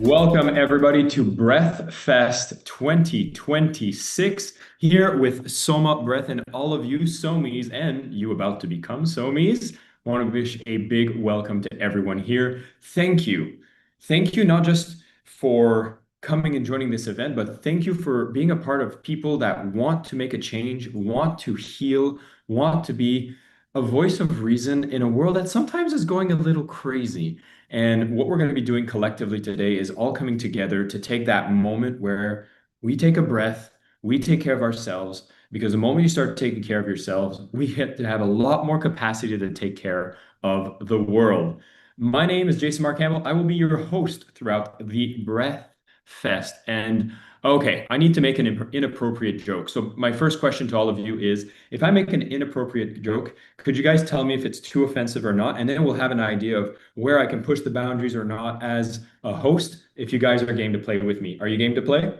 Welcome, everybody, to Breathfest 2026, here with SOMA Breath and all of you SOMIs and you about to become SOMIs. I want to wish a big welcome to everyone here. Thank you. Thank you not just for coming and joining this event, but thank you for being a part of people that want to make a change, want to heal, want to be a voice of reason in a world that sometimes is going a little crazy. And what we're going to be doing collectively today is all coming together to take that moment where we take a breath, we take care of ourselves, because the moment you start taking care of yourselves, we get to have a lot more capacity to take care of the world. My name is Jason Mark Campbell. I will be your host throughout the Breath Fest. And okay, I need to make an inappropriate joke. So my first question to all of you is, if I make an inappropriate joke, could you guys tell me if it's too offensive or not? And then we'll have an idea of where I can push the boundaries or not as a host, if you guys are game to play with me. Are you game to play?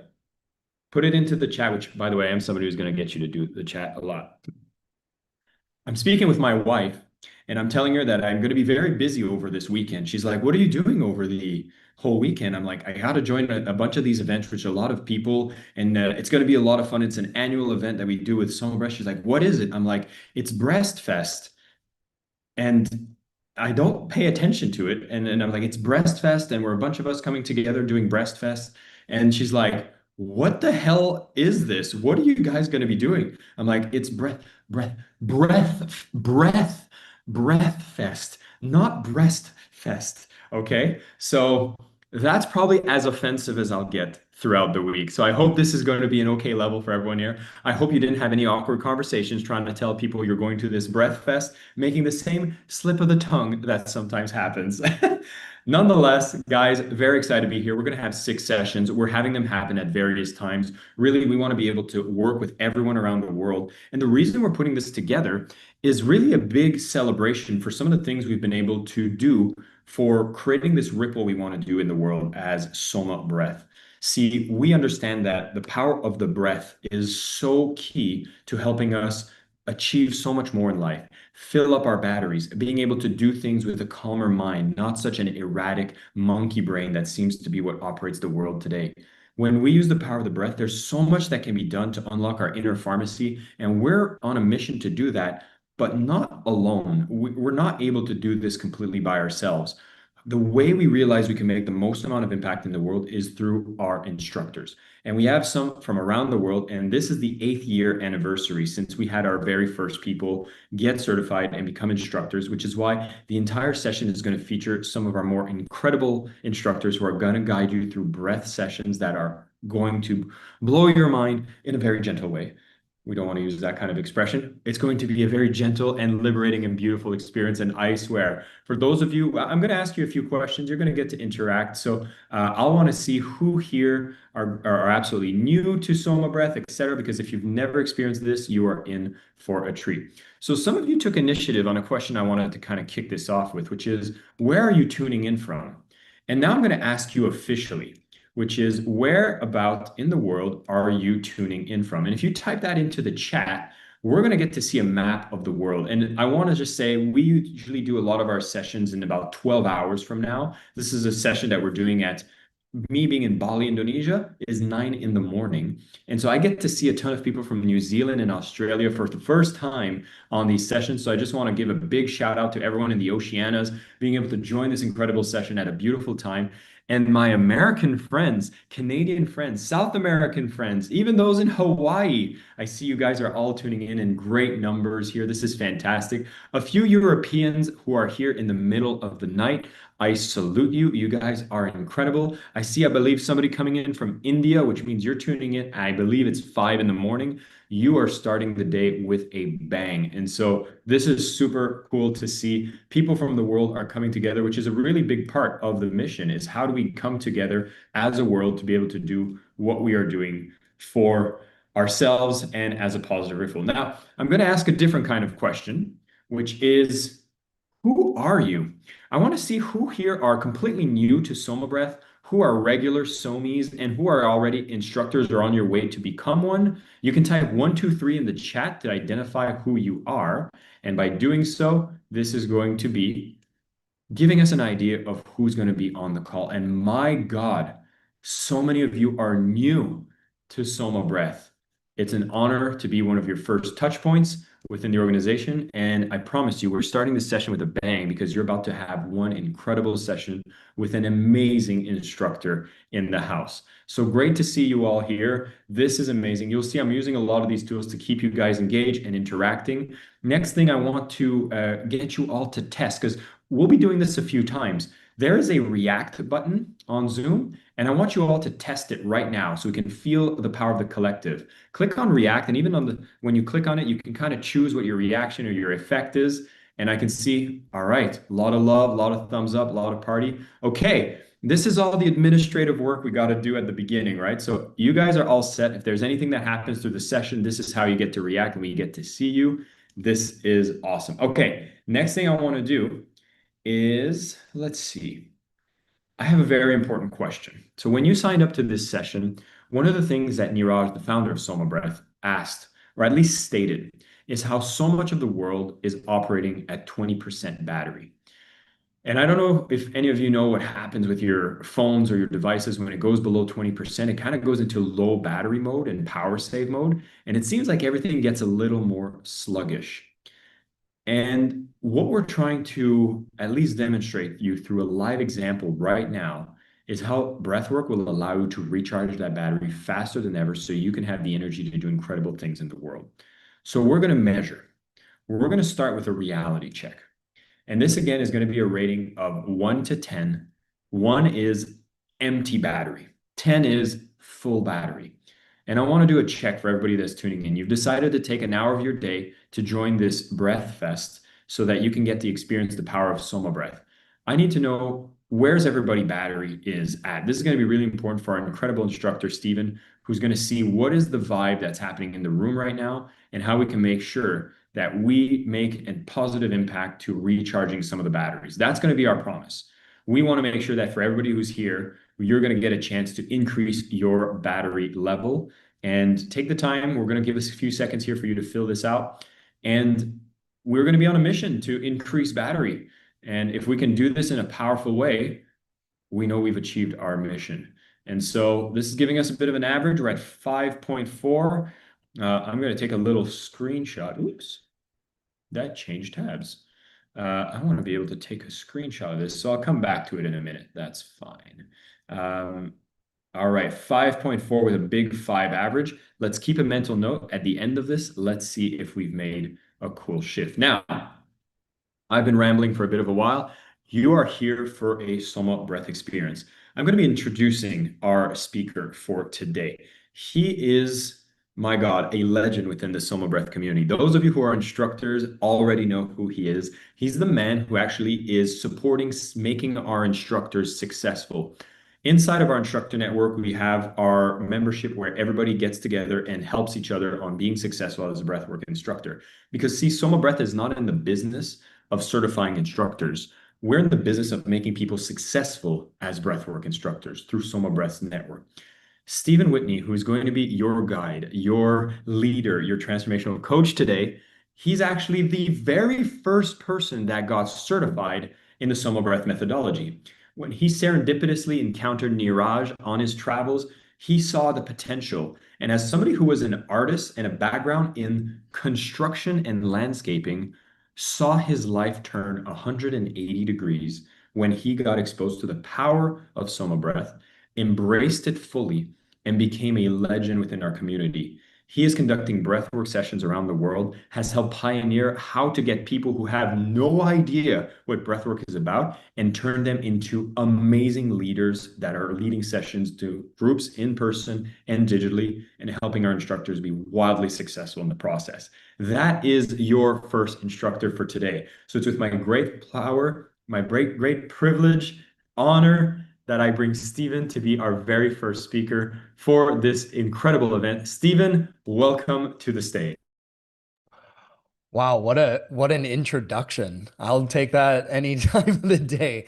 Put it into the chat, which, by the way, I'm somebody who's going to get you to do the chat a lot. I'm speaking with my wife, and I'm telling her that I'm going to be very busy over this weekend. She's like, what are you doing over the whole weekend? I'm like, I got to join a bunch of these events, which a lot of people, and it's going to be a lot of fun. It's an annual event that we do with SOMA Breath. She's like, what is it? I'm like, it's Breastfest. And I don't pay attention to it. And I'm like, it's Breastfest, and we're a bunch of us coming together doing Breastfest. And she's like, what the hell is this? What are you guys going to be doing? I'm like, it's breath fest, not breast fest. Okay. So that's probably as offensive as I'll get throughout the week. So I hope this is going to be an okay level for everyone here. I hope you didn't have any awkward conversations trying to tell people you're going to this breath fest, making the same slip of the tongue that sometimes happens. Nonetheless, guys, very excited to be here. We're going to have 6 sessions. We're having them happen at various times. Really, we want to be able to work with everyone around the world. And the reason we're putting this together is really a big celebration for some of the things we've been able to do for creating this ripple we want to do in the world as SOMA Breath. See, we understand that the power of the breath is so key to helping us achieve so much more in life, fill up our batteries, being able to do things with a calmer mind, not such an erratic monkey brain that seems to be what operates the world today. When we use the power of the breath, there's so much that can be done to unlock our inner pharmacy, and we're on a mission to do that, but not alone. We're not able to do this completely by ourselves. The way we realize we can make the most amount of impact in the world is through our instructors. And we have some from around the world, and this is the 8th year anniversary since we had our very first people get certified and become instructors, which is why the entire session is going to feature some of our more incredible instructors who are going to guide you through breath sessions that are going to blow your mind in a very gentle way. We don't want to use that kind of expression. It's going to be a very gentle and liberating and beautiful experience. And I swear, for those of you, I'm going to ask you a few questions. You're going to get to interact. So I'll want to see who here are absolutely new to SOMA Breath, etc. Because if you've never experienced this, you are in for a treat. So some of you took initiative on a question I wanted to kind of kick this off with, which is, where are you tuning in from? And now I'm going to ask you officially, which is, where about in the world are you tuning in from? And if you type that into the chat, we're going to get to see a map of the world. And I want to just say, we usually do a lot of our sessions in about 12 hours from now. This is a session that we're doing at, me being in Bali, Indonesia, is 9 in the morning. And so I get to see a ton of people from New Zealand and Australia for the first time on these sessions. So I just want to give a big shout out to everyone in the Oceanias being able to join this incredible session at a beautiful time. And my American friends, Canadian friends, South American friends, even those in Hawaii, I see you guys are all tuning in great numbers here. This is fantastic. A few Europeans who are here in the middle of the night, I salute you. You guys are incredible. I see, I believe, somebody coming in from India, which means you're tuning in. I believe it's 5 in the morning. you are starting the day with a bang. And so this is super cool to see. People from the world are coming together, which is a really big part of the mission, is how do we come together as a world to be able to do what we are doing for ourselves and as a positive ripple. Now, I'm going to ask a different kind of question, which is, who are you? I want to see who here are completely new to Soma Breath, who are regular Somies, and who are already instructors or on your way to become one. You can type 1, 2, 3 in the chat to identify who you are. And by doing so, this is going to be giving us an idea of who's going to be on the call. And my God, so many of you are new to Soma Breath. It's an honor to be one of your first touch points within the organization. And I promise you, we're starting this session with a bang because you're about to have one incredible session with an amazing instructor in the house. So great to see you all here. This is amazing. You'll see I'm using a lot of these tools to keep you guys engaged and interacting. Next thing I want to get you all to test, because we'll be doing this a few times. There is a react button on Zoom, and I want you all to test it right now so we can feel the power of the collective. Click on react, and even on when you click on it, you can kind of choose what your reaction or your effect is. And I can see, all right, a lot of love, a lot of thumbs up, a lot of party. Okay, this is all the administrative work we got to do at the beginning, right? So you guys are all set. If there's anything that happens through the session, this is how you get to react and we get to see you. This is awesome. Okay, next thing I want to do is, let's see. I have a very important question. So when you signed up to this session, one of the things that Niraj, the founder of Soma Breath, asked, or at least stated, is how so much of the world is operating at 20% battery. And I don't know if any of you know what happens with your phones or your devices when it goes below 20%, it kind of goes into low battery mode and power save mode. And it seems like everything gets a little more sluggish. And what we're trying to at least demonstrate you through a live example right now is how breathwork will allow you to recharge that battery faster than ever so you can have the energy to do incredible things in the world. So we're going to measure. We're going to start with a reality check. And this again is going to be a rating of 1 to 10. 1 is empty battery. 10 is full battery. And I want to do a check for everybody that's tuning in. You've decided to take an hour of your day to join this Breath Fest so that you can get to experience the power of Soma Breath. I need to know where's everybody battery is at. This is going to be really important for our incredible instructor, Stephen, who's going to see what is the vibe that's happening in the room right now and how we can make sure that we make a positive impact to recharging some of the batteries. That's going to be our promise. We want to make sure that for everybody who's here, you're going to get a chance to increase your battery level. And take the time. We're going to give us a few seconds here for you to fill this out. And we're going to be on a mission to increase battery. And if we can do this in a powerful way, we know we've achieved our mission. And so this is giving us a bit of an average. We're at 5.4. I'm going to take a little screenshot. Oops, that changed tabs. I want to be able to take a screenshot of this, so I'll come back to it in a minute. That's fine. All right, 5.4 with a big 5 average. Let's keep a mental note at the end of this. Let's see if we've made a cool shift. Now, I've been rambling for a bit of a while. You are here for a Soma Breath experience. I'm going to be introducing our speaker for today. He is, my God, a legend within the Soma Breath community. Those of you who are instructors already know who he is. He's the man who actually is supporting making our instructors successful. Inside of our instructor network, we have our membership where everybody gets together and helps each other on being successful as a breathwork instructor. Because see, Soma Breath is not in the business of certifying instructors. We're in the business of making people successful as breathwork instructors through Soma Breath's network. Stephen Whitney, who is going to be your guide, your leader, your transformational coach today, he's actually the very first person that got certified in the Soma Breath methodology. When he serendipitously encountered Niraj on his travels, he saw the potential. And as somebody who was an artist and a background in construction and landscaping, saw his life turn 180 degrees when he got exposed to the power of Soma Breath, embraced it fully, and became a legend within our community. He is conducting breathwork sessions around the world, has helped pioneer how to get people who have no idea what breathwork is about and turn them into amazing leaders that are leading sessions to groups in person and digitally and helping our instructors be wildly successful in the process. That is your first instructor for today. So it's with my great power, my great privilege, honor that I bring Stephen to be our very first speaker for this incredible event. Stephen, welcome to the stage. Wow, what an introduction. I'll take that any time of the day.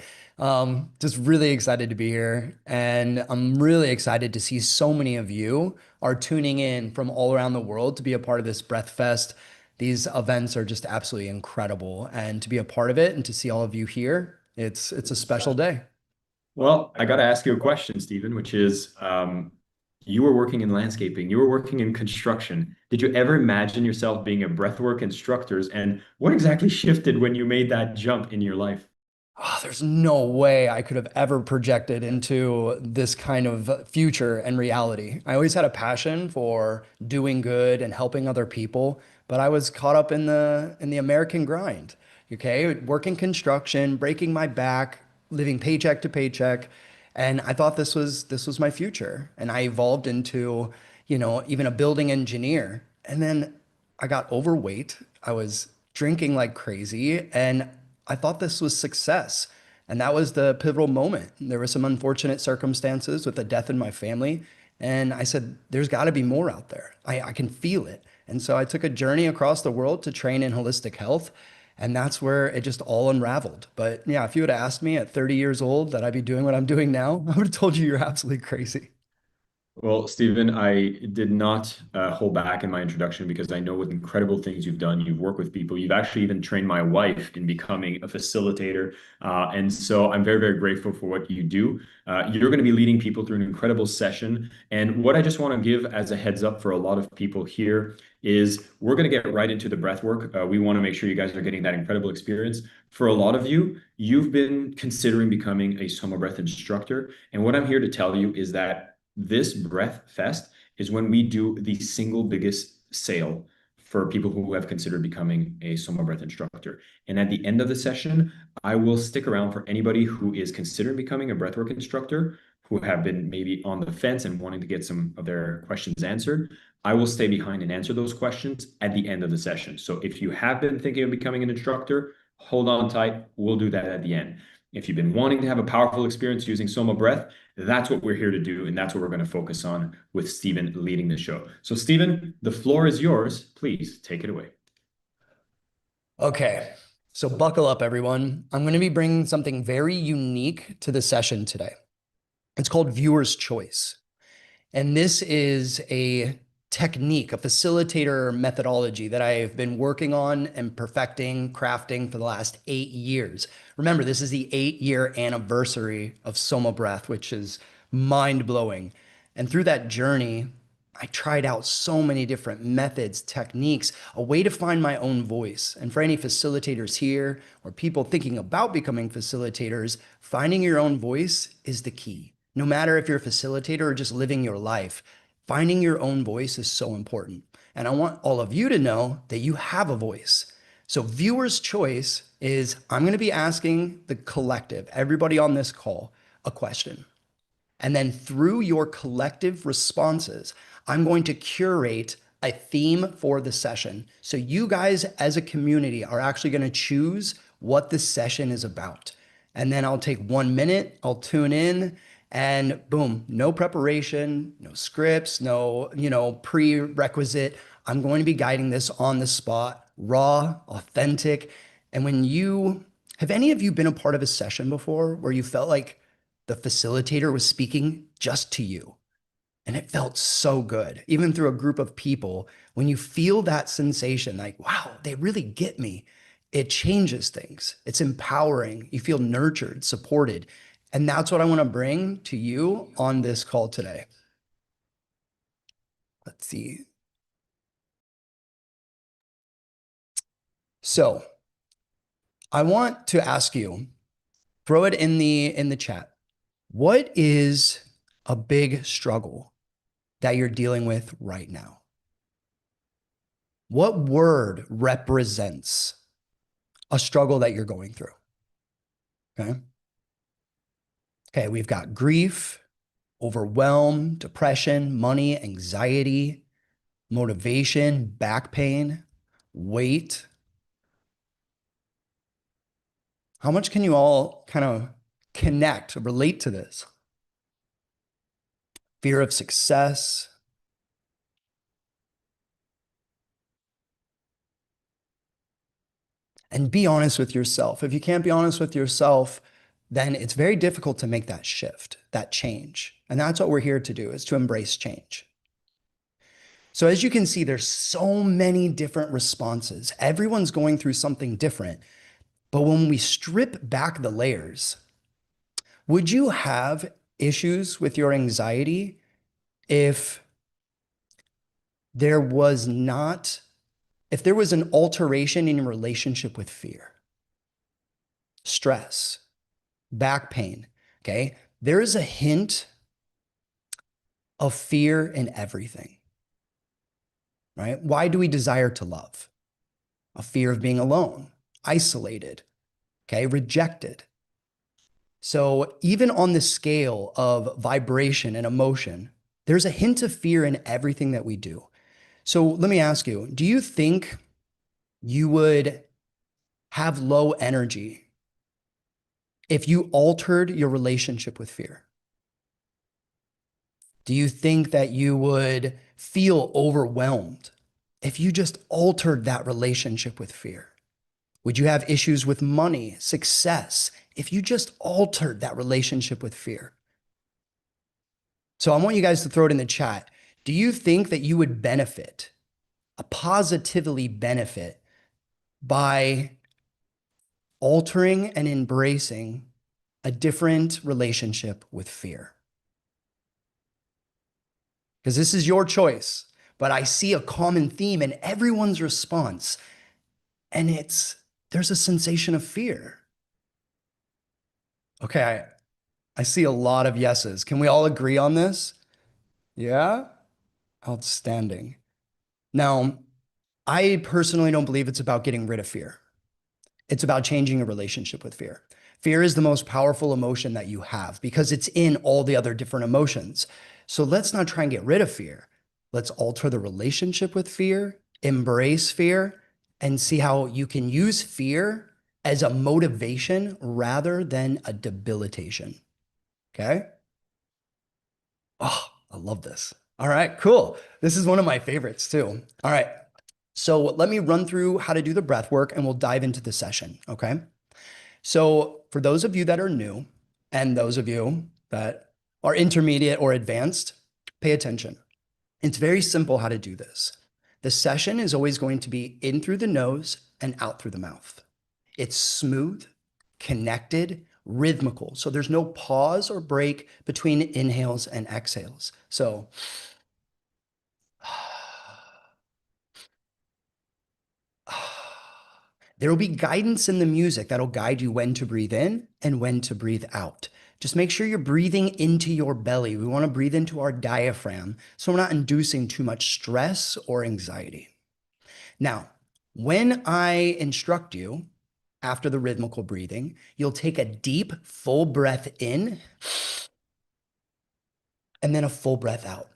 Just really excited to be here. And I'm really excited to see so many of you are tuning in from all around the world to be a part of this Breathfest. These events are just absolutely incredible. And to be a part of it and to see all of you here, it's a special day. Well, I got to ask you a question, Stephen, which is you were working in landscaping, you were working in construction. Did you ever imagine yourself being a breathwork instructor? And what exactly shifted when you made that jump in your life? Oh, there's no way I could have ever projected into this kind of future and reality. I always had a passion for doing good and helping other people, but I was caught up in the American grind. Okay, working construction, breaking my back, living paycheck to paycheck, and I thought this was my future. And I evolved into, even a building engineer. And then I got overweight. I was drinking like crazy, and I thought this was success. And that was the pivotal moment. There were some unfortunate circumstances with a death in my family. And I said, there's got to be more out there. I can feel it. And so I took a journey across the world to train in holistic health. And that's where it just all unraveled. But yeah, if you would have asked me at 30 years old that I'd be doing what I'm doing now, I would have told you you're absolutely crazy. Well, Stephen, I did not hold back in my introduction because I know what incredible things you've done. You've worked with people. You've actually even trained my wife in becoming a facilitator. And so I'm very, very grateful for what you do. You're going to be leading people through an incredible session. And what I just want to give as a heads up for a lot of people here is we're going to get right into the breath work. We want to make sure you guys are getting that incredible experience. For a lot of you, you've been considering becoming a SOMA Breath instructor. And what I'm here to tell you is that this Breath Fest is when we do the single biggest sale for people who have considered becoming a Soma Breath instructor. And at the end of the session, I will stick around for anybody who is considering becoming a breathwork instructor, who have been maybe on the fence and wanting to get some of their questions answered. I will stay behind and answer those questions at the end of the session. So if you have been thinking of becoming an instructor, hold on tight. We'll do that at the end. If you've been wanting to have a powerful experience using Soma Breath, that's what we're here to do, and that's what we're going to focus on with Stephen leading the show. So, Stephen, the floor is yours. Please take it away. Okay, so buckle up, everyone. I'm going to be bringing something very unique to the session today. It's called viewer's choice. And this is a technique, a facilitator methodology that I've been working on and perfecting, crafting for the last 8 years. Remember, this is the 8-year anniversary of Soma Breath, which is mind blowing. And through that journey, I tried out so many different methods, techniques, a way to find my own voice. And for any facilitators here or people thinking about becoming facilitators, finding your own voice is the key. No matter if you're a facilitator or just living your life, finding your own voice is so important. And I want all of you to know that you have a voice. So viewer's choice is I'm going to be asking the collective, everybody on this call, a question. And then through your collective responses, I'm going to curate a theme for the session. So you guys as a community are actually going to choose what the session is about. And then I'll take 1 minute, I'll tune in, and boom, no preparation, no scripts, no, prerequisite. I'm going to be guiding this on the spot, raw, authentic. And have any of you been a part of a session before where you felt like the facilitator was speaking just to you? And it felt so good, even through a group of people. When you feel that sensation, like, wow, they really get me, it changes things. It's empowering. You feel nurtured, supported. And that's what I want to bring to you on this call today. Let's see. So I want to ask you, throw it in the chat. What is a big struggle that you're dealing with right now? What word represents a struggle that you're going through? Okay. Okay, we've got grief, overwhelm, depression, money, anxiety, motivation, back pain, weight. How much can you all kind of connect, relate to this? Fear of success. And be honest with yourself. If you can't be honest with yourself, then it's very difficult to make that shift, that change. And that's what we're here to do, is to embrace change. So as you can see, there's so many different responses. Everyone's going through something different. But when we strip back the layers, would you have issues with your anxiety if there was not, if there was an alteration in your relationship with fear, stress, back pain? Okay. There is a hint of fear in everything, right? Why do we desire to love? A fear of being alone, isolated, okay, rejected. So even on the scale of vibration and emotion, there's a hint of fear in everything that we do. So let me ask you, do you think you would have low energy if you altered your relationship with fear? Do you think that you would feel overwhelmed if you just altered that relationship with fear? Would you have issues with money, success, if you just altered that relationship with fear? So I want you guys to throw it in the chat. Do you think that you would benefit, positively benefit, by altering and embracing a different relationship with fear? Because this is your choice, but I see a common theme in everyone's response, and there's a sensation of fear. Okay, I see a lot of yeses. Can we all agree on this? Yeah? Outstanding. Now, I personally don't believe it's about getting rid of fear. It's about changing a relationship with fear. Fear is the most powerful emotion that you have because it's in all the other different emotions. So let's not try and get rid of fear. Let's alter the relationship with fear, embrace fear, and see how you can use fear as a motivation rather than a debilitation. Okay? Oh, I love this. All right, cool. This is one of my favorites too. All right. So let me run through how to do the breath work and we'll dive into the session. Okay. So for those of you that are new and those of you that are intermediate or advanced, pay attention. It's very simple how to do this. The session is always going to be in through the nose and out through the mouth. It's smooth, connected, rhythmical. So there's no pause or break between inhales and exhales. So there will be guidance in the music that'll guide you when to breathe in and when to breathe out. Just make sure you're breathing into your belly. We want to breathe into our diaphragm so we're not inducing too much stress or anxiety. Now, when I instruct you after the rhythmical breathing, you'll take a deep, full breath in and then a full breath out.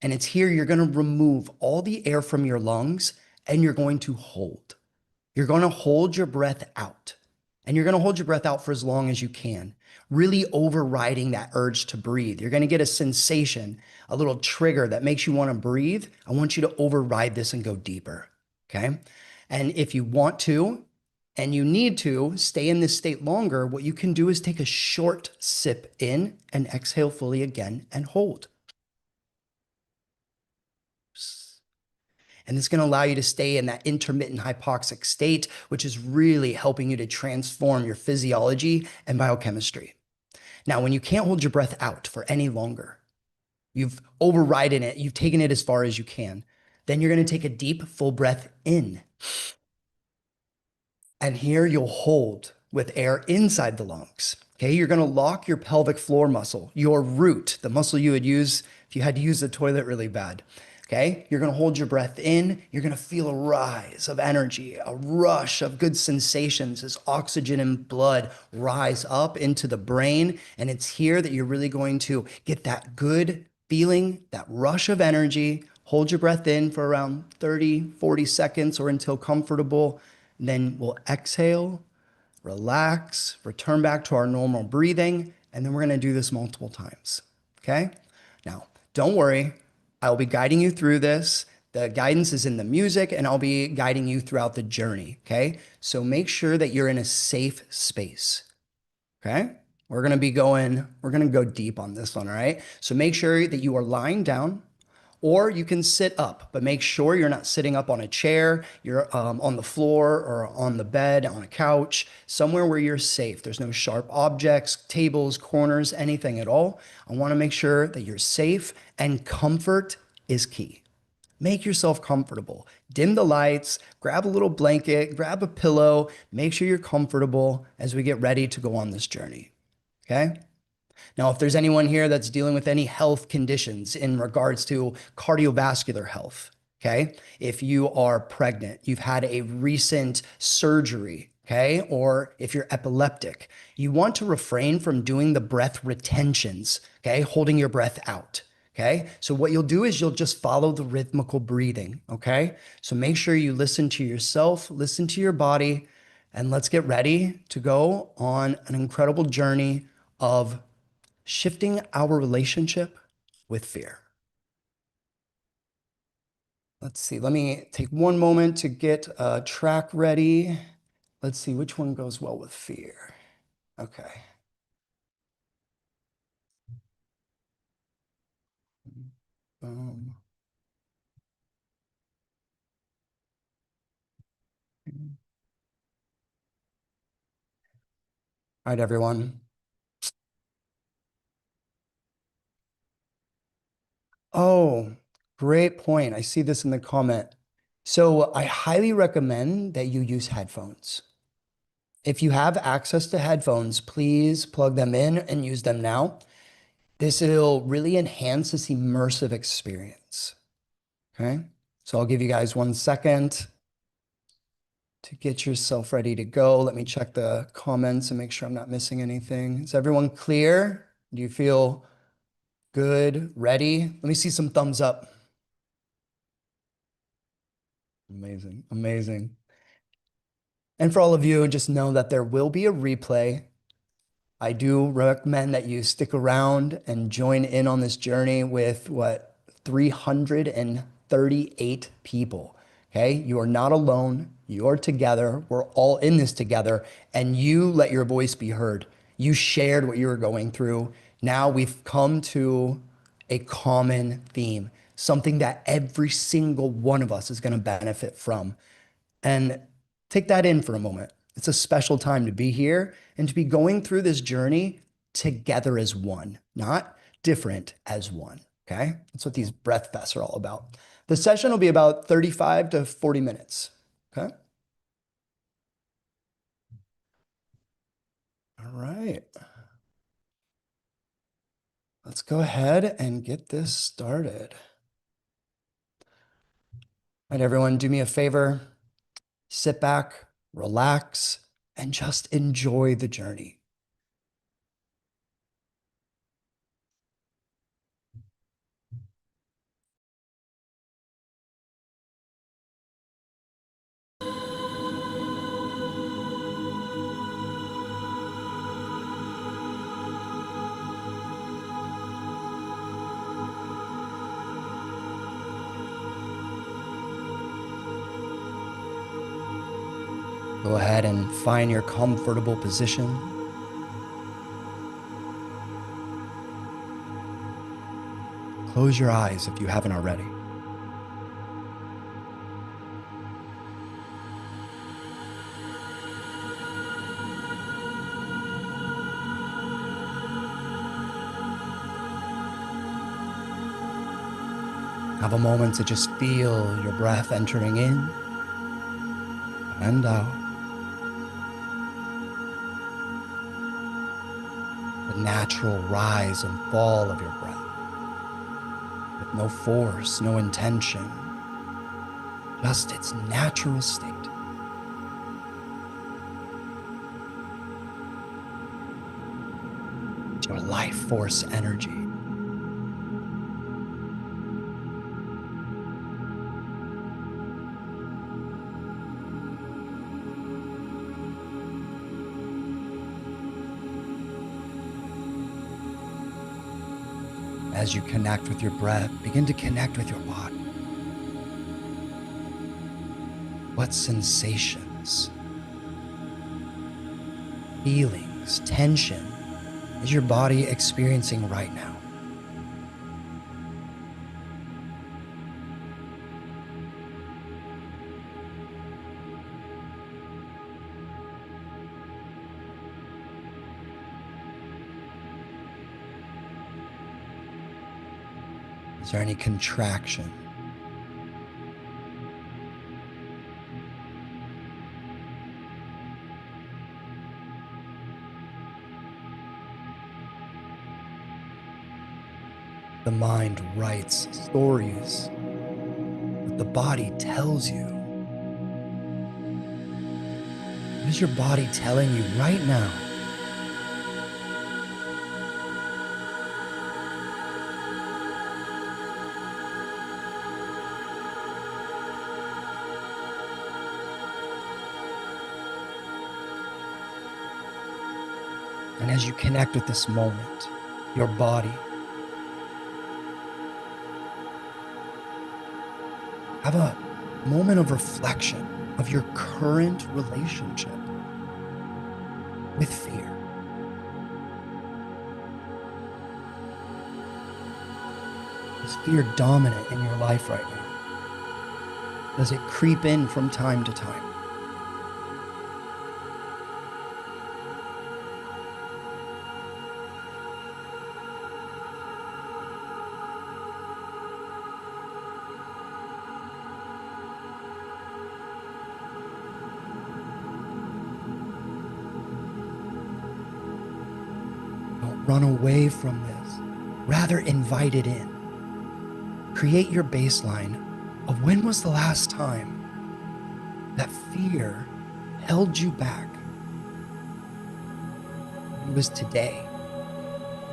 And it's here you're going to remove all the air from your lungs and you're going to hold. You're going to hold your breath out. And you're going to hold your breath out for as long as you can, really overriding that urge to breathe. You're going to get a sensation, a little trigger that makes you want to breathe. I want you to override this and go deeper, okay? And if you want to, and you need to stay in this state longer, what you can do is take a short sip in and exhale fully again and hold. And it's going to allow you to stay in that intermittent hypoxic state, which is really helping you to transform your physiology and biochemistry. Now, when you can't hold your breath out for any longer, you've overridden it, you've taken it as far as you can, then you're going to take a deep, full breath in. And here you'll hold with air inside the lungs. Okay, you're going to lock your pelvic floor muscle, your root, the muscle you would use if you had to use the toilet really bad. Okay, you're gonna hold your breath in. You're gonna feel a rise of energy, a rush of good sensations as oxygen and blood rise up into the brain. And it's here that you're really going to get that good feeling, that rush of energy. Hold your breath in for around 30, 40 seconds or until comfortable. And then we'll exhale, relax, return back to our normal breathing. And then we're gonna do this multiple times. Okay? Now, don't worry. I'll be guiding you through this. The guidance is in the music, and I'll be guiding you throughout the journey. Okay. So make sure that you're in a safe space. Okay. We're going to go deep on this one. All right. So make sure that you are lying down, or you can sit up, but make sure you're not sitting up on a chair. You're on the floor or on the bed, on a couch, somewhere where you're safe. There's no sharp objects, tables, corners, anything at all. I want to make sure that you're safe, and comfort is key. Make yourself comfortable. Dim the lights, grab a little blanket, grab a pillow, make sure you're comfortable as we get ready to go on this journey. Okay? Now, if there's anyone here that's dealing with any health conditions in regards to cardiovascular health, okay? If you are pregnant, you've had a recent surgery, okay? Or if you're epileptic, you want to refrain from doing the breath retentions, okay? Holding your breath out. Okay. So what you'll do is you'll just follow the rhythmical breathing. Okay. So make sure you listen to yourself, listen to your body, and let's get ready to go on an incredible journey of shifting our relationship with fear. Let's see. Let me take one moment to get a track ready. Let's see which one goes well with fear. Okay. Um, all right, everyone. Oh, great point. I see this in the comment. So I highly recommend that you use headphones. If you have access to headphones, please plug them in and use them now. This will really enhance this immersive experience. Okay. So I'll give you guys 1 second to get yourself ready to go. Let me check the comments and make sure I'm not missing anything. Is everyone clear? Do you feel good, ready? Let me see some thumbs up. Amazing, amazing. And for all of you, just know that there will be a replay. I do recommend that you stick around and join in on this journey with 338 people. Okay. You are not alone. You are together. We're all in this together, and you let your voice be heard. You shared what you were going through. Now we've come to a common theme, something that every single one of us is going to benefit from. And take that in for a moment. It's a special time to be here and to be going through this journey together as one, not different as one. Okay. That's what these breath fests are all about. The session will be about 35 to 40 minutes. Okay. All right. Let's go ahead and get this started. All right, everyone, do me a favor. Sit back, relax, and just enjoy the journey. Go ahead and find your comfortable position. Close your eyes if you haven't already. Have a moment to just feel your breath entering in and out. The natural rise and fall of your breath. no force, no intention, just its natural state. It's your life force energy. As you connect with your breath, begin to connect with your body. What sensations, feelings, tension is your body experiencing right now? Is there any contraction? The mind writes stories, but the body tells you. What is your body telling you right now? And as you connect with this moment, your body, have a moment of reflection of your current relationship with fear. Is fear dominant in your life right now? Does it creep in from time to time? Run away from this. Rather, invite it in. Create your baseline of when was the last time that fear held you back. It was today,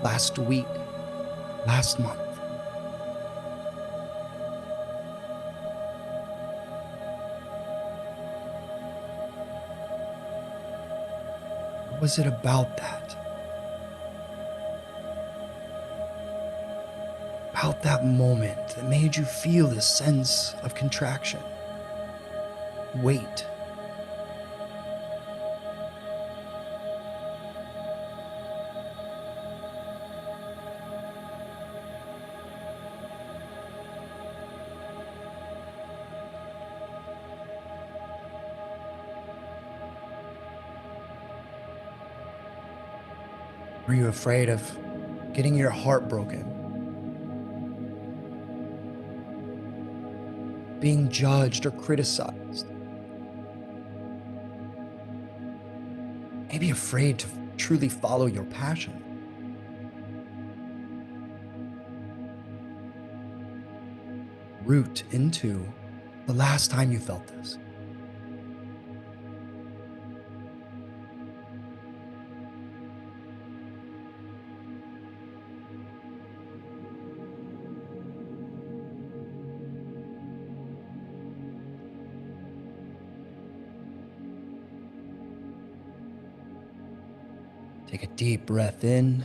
last week, last month. What was it about that? About that moment that made you feel this sense of contraction, weight. Were you afraid of getting your heart broken? Being judged or criticized? Maybe afraid to truly follow your passion? Root into the last time you felt this. Take a deep breath in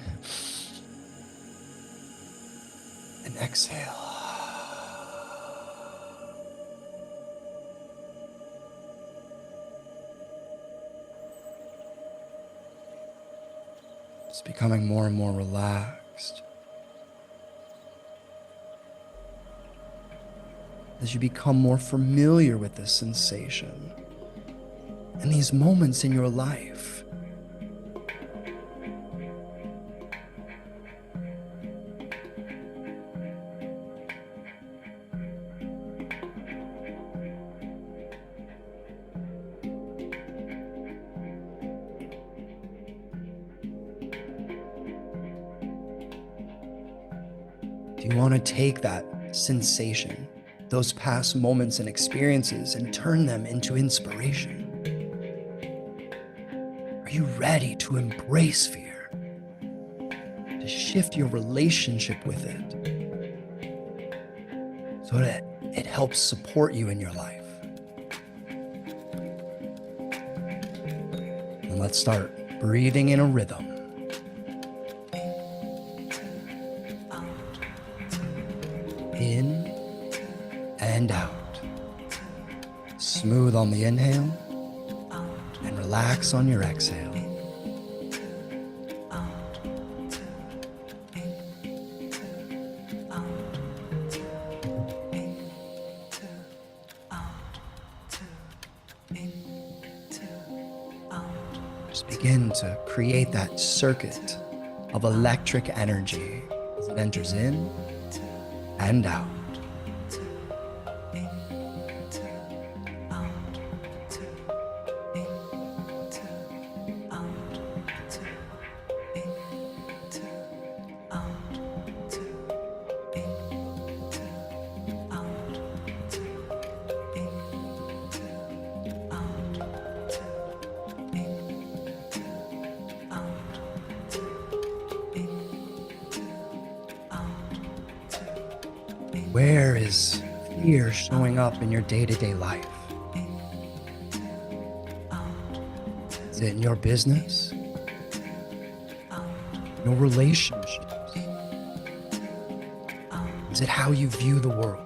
and exhale. Just becoming more and more relaxed. As you become more familiar with this sensation and these moments in your life. Do you want to take that sensation, those past moments and experiences, and turn them into inspiration? Are you ready to embrace fear, to shift your relationship with it so that it helps support you in your life? And let's start breathing in a rhythm. In and out. Smooth on the inhale and relax on your exhale. Just begin to create that circuit of electric energy as it enters in and out. Where is fear showing up in your day-to-day life? Is it in your business? Your relationships? Is it how you view the world?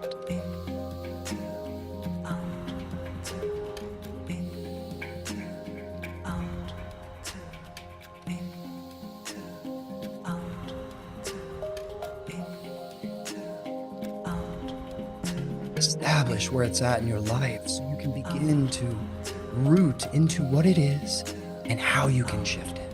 Establish where it's at in your life so you can begin to root into what it is and how you can shift it.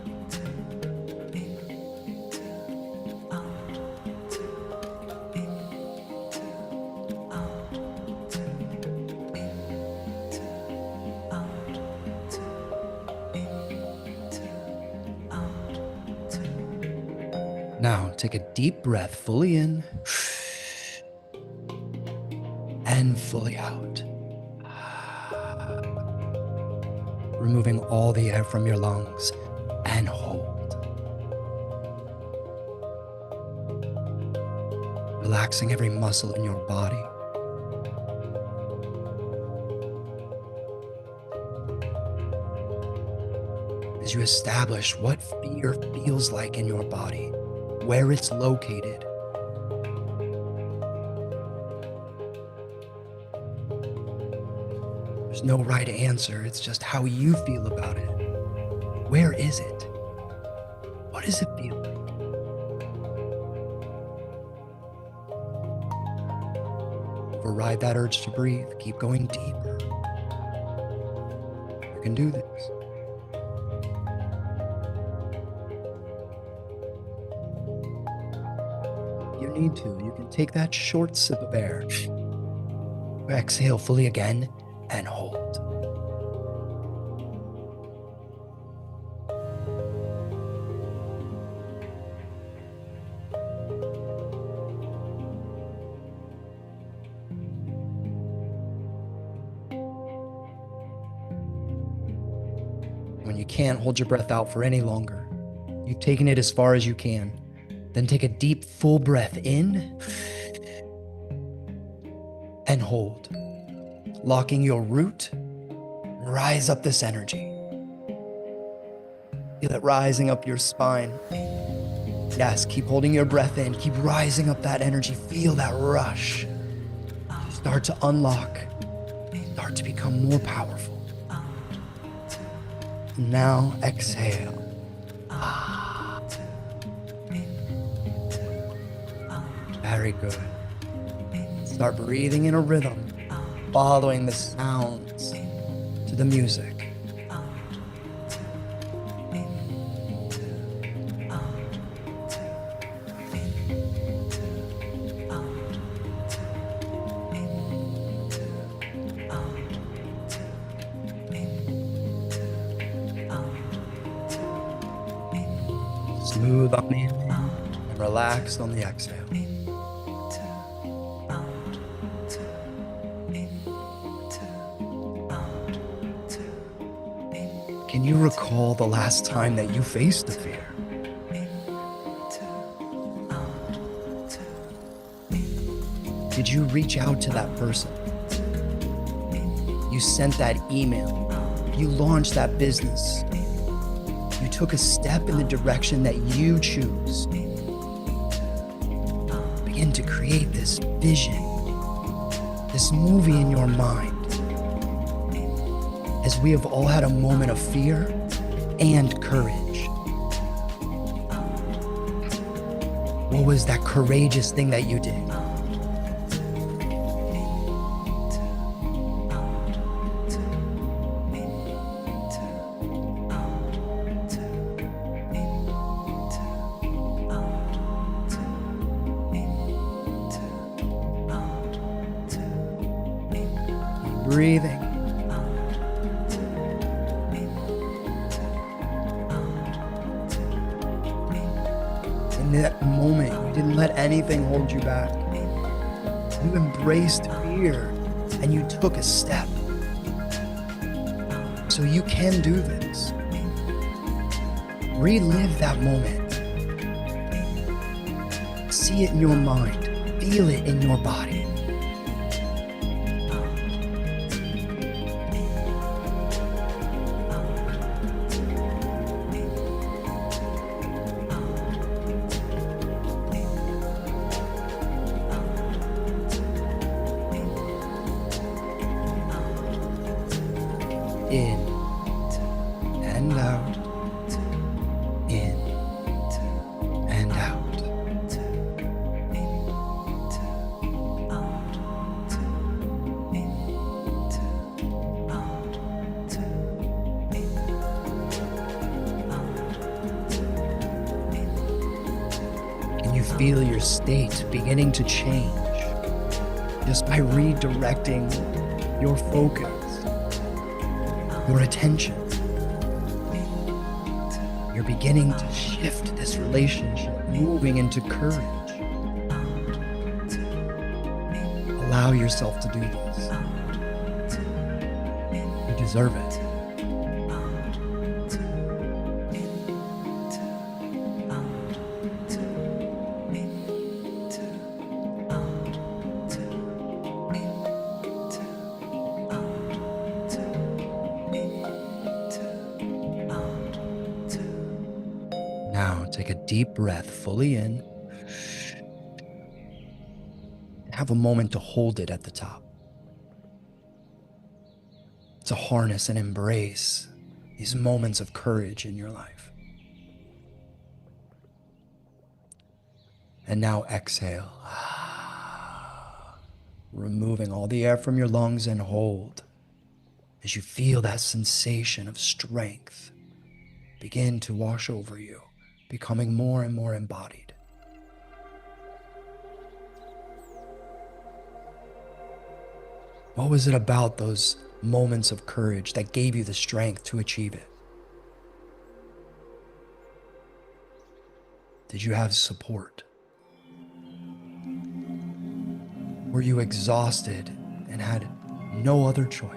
Now, take a deep breath fully in and fully out. Removing all the air from your lungs and hold. Relaxing every muscle in your body. As you establish what fear feels like in your body, where it's located, there's no right answer, it's just how you feel about it. Where is it? What does it feel like? Override that urge to breathe. Keep going deeper. You can do this. If you need to, you can take that short sip of air. Exhale fully again and hold. When you can't hold your breath out for any longer, you've taken it as far as you can, then take a deep, full breath in and hold. Locking your root, rise up this energy. Feel it rising up your spine. Yes, keep holding your breath in. Keep rising up that energy. Feel that rush. Start to unlock. Start to become more powerful. Now exhale. Very good. Start breathing in a rhythm, following the sounds to the music. Smooth on the inhale and relaxed on the exhale. you recall the last time that you faced a fear? Did you reach out to that person? You sent that email. You launched that business. You took a step in the direction that you choose. Begin to create this vision, this movie in your mind. As we have all had a moment of fear and courage. What was that courageous thing that you did? Breathing. In that moment, you didn't let anything hold you back. You embraced fear and you took a step. So you can do this. Relive that moment. See it in your mind. Feel it in your body. In and out, in and out. Can you feel your state beginning to change just by redirecting your focus? Your attention. You're beginning to shift this relationship, moving into courage. Allow yourself to do this. You deserve it. Now take a deep breath fully in. Have a moment to hold it at the top. To harness and embrace these moments of courage in your life. And now exhale. Removing all the air from your lungs and hold as you feel that sensation of strength begin to wash over you, becoming more and more embodied. What was it about those moments of courage that gave you the strength to achieve it? Did you have support? Were you exhausted and had no other choice?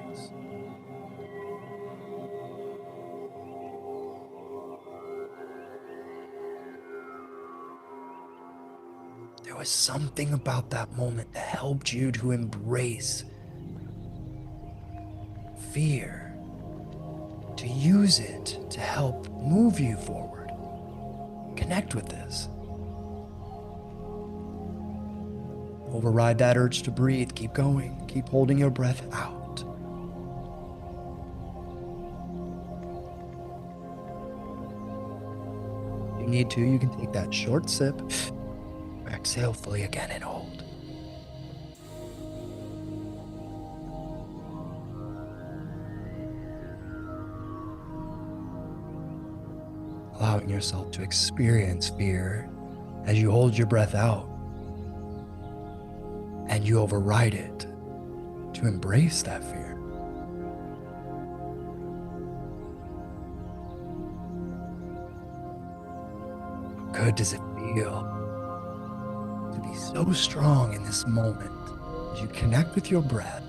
There was something about that moment that helped you to embrace fear, to use it to help move you forward. Connect with this. Override that urge to breathe. Keep going. Keep holding your breath out. If you need to, you can take that short sip. Exhale fully again and hold. Allowing yourself to experience fear as you hold your breath out and you override it to embrace that fear. How good does it feel to be so strong in this moment as you connect with your breath?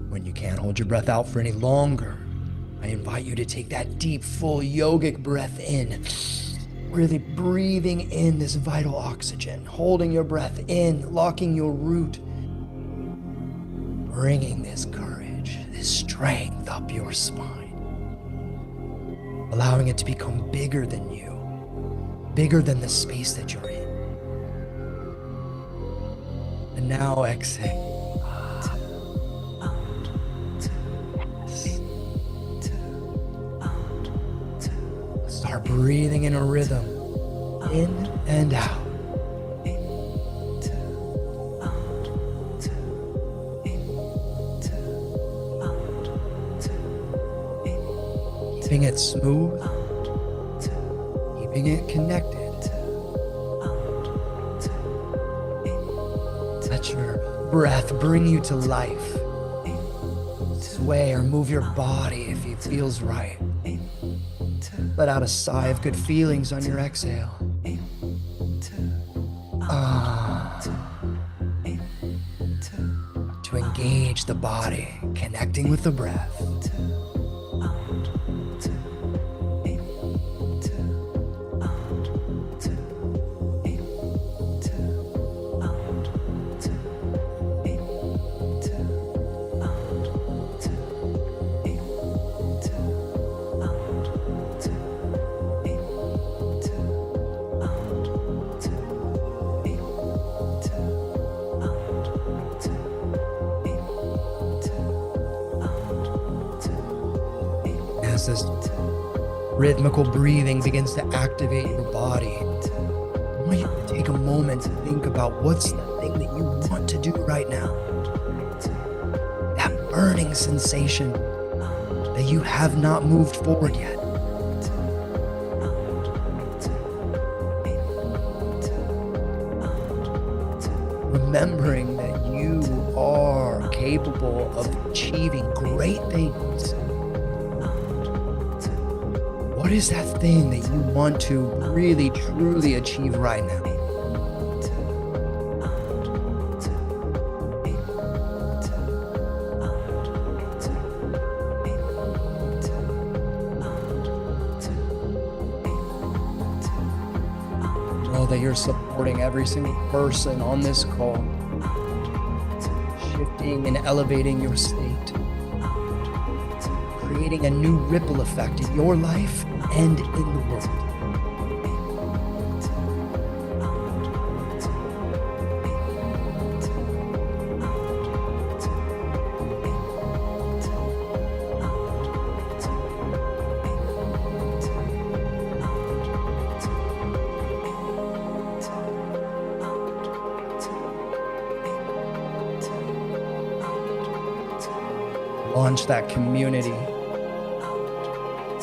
When When you can't hold your breath out for any longer, I invite you to take that deep, full yogic breath in, really breathing in this vital oxygen, holding your breath in, locking your root, bringing this courage, this strength up your spine, allowing it to become bigger than you, bigger than the space that you're in. And now exhale. Start breathing in a rhythm, in and out. Keeping it smooth, keeping it connected. Let your breath bring you to life. Sway or move your body if it feels right. Let out a sigh of good feelings on your exhale. To engage the body, connecting with the breath. As this rhythmical breathing begins to activate your body, I want you to take a moment to think about what's the thing that you want to do right now. That burning sensation that you have not moved forward yet. Remembering that you are capable of achieving great things. What is that thing that you want to really, truly achieve right now? Know that you're supporting every single person on this call, shifting and elevating your state, creating a new ripple effect in your life and in the world. Launch that community.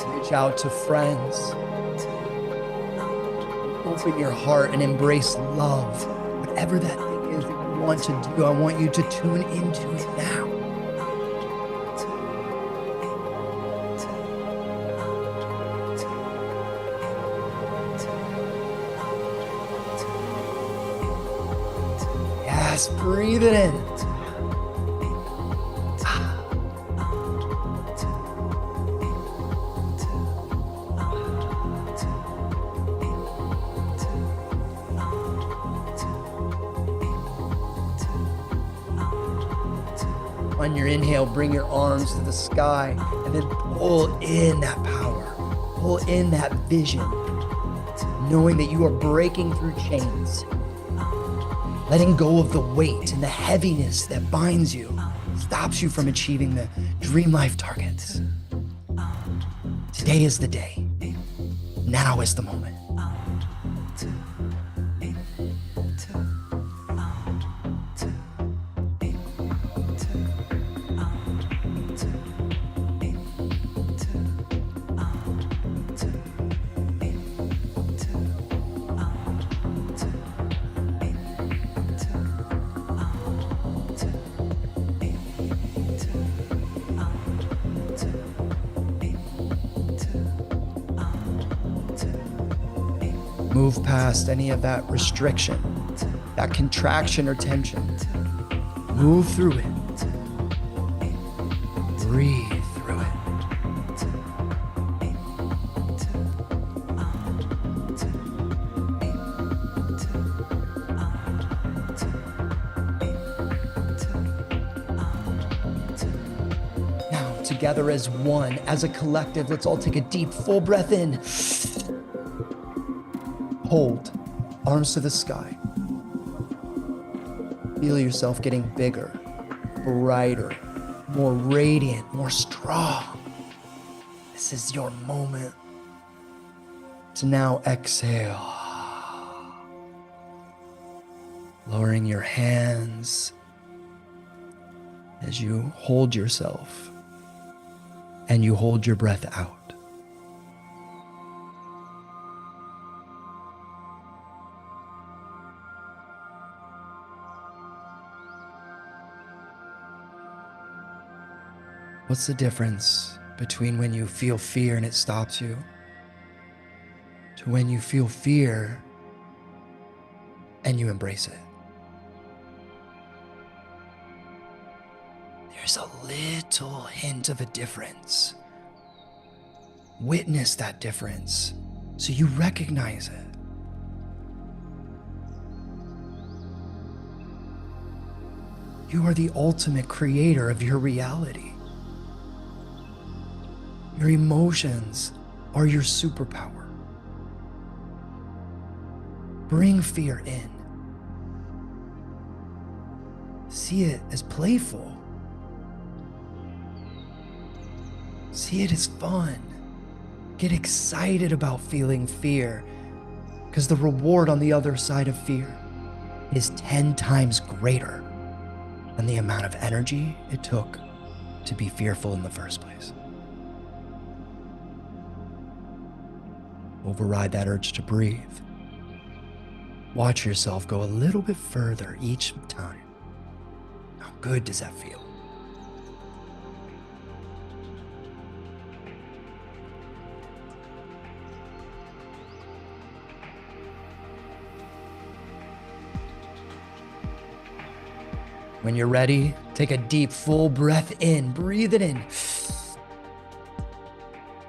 Reach out to friends. Open your heart and embrace love. Whatever that thing is that you want to do, I want you to tune into it now. Yes, breathe it in. On your inhale, bring your arms to the sky and then pull in that power, pull in that vision, knowing that you are breaking through chains, letting go of the weight and the heaviness that binds you, stops you from achieving the dream life targets. Today is the day. Now is the moment. Move past any of that restriction, that contraction or tension. Move through it. together as one, as a collective. Let's all take a deep, full breath in. Hold, arms to the sky. Feel yourself getting bigger, brighter, more radiant, more strong. This is your moment to now exhale. Lowering your hands as you hold yourself and you hold your breath out. What's the difference between when you feel fear and it stops you to when you feel fear and you embrace it? There's a little hint of a difference. Witness that difference so you recognize it. You are the ultimate creator of your reality. Your emotions are your superpower. Bring fear in. See it as playful. See it as fun. Get excited about feeling fear, because the reward on the other side of fear is 10 times greater than the amount of energy it took to be fearful in the first place. Override that urge to breathe. Watch yourself go a little bit further each time. How good does that feel? When you're ready, take a deep, full breath in. Breathe it in.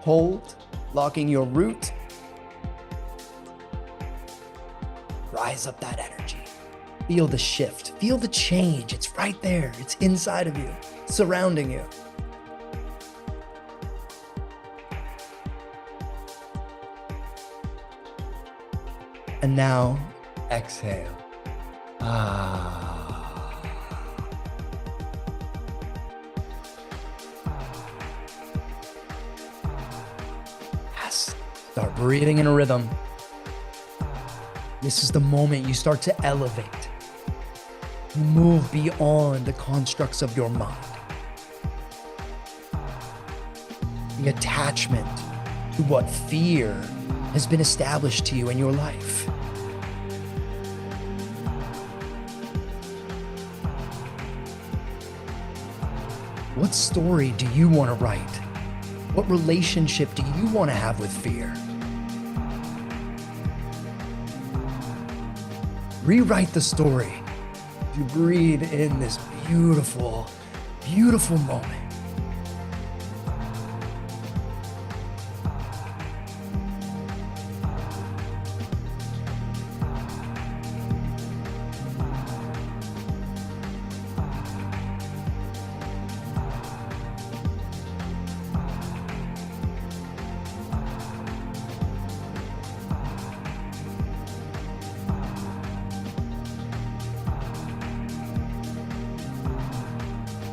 Hold, locking your root. Rise up that energy. Feel the shift. Feel the change. It's right there. It's inside of you, surrounding you. And now, exhale. Yes. Start breathing in a rhythm. This is the moment you start to elevate. You move beyond the constructs of your mind. The attachment to what fear has been established to you in your life. What story do you want to write? What relationship do you want to have with fear? Rewrite the story. You breathe in this beautiful, beautiful moment.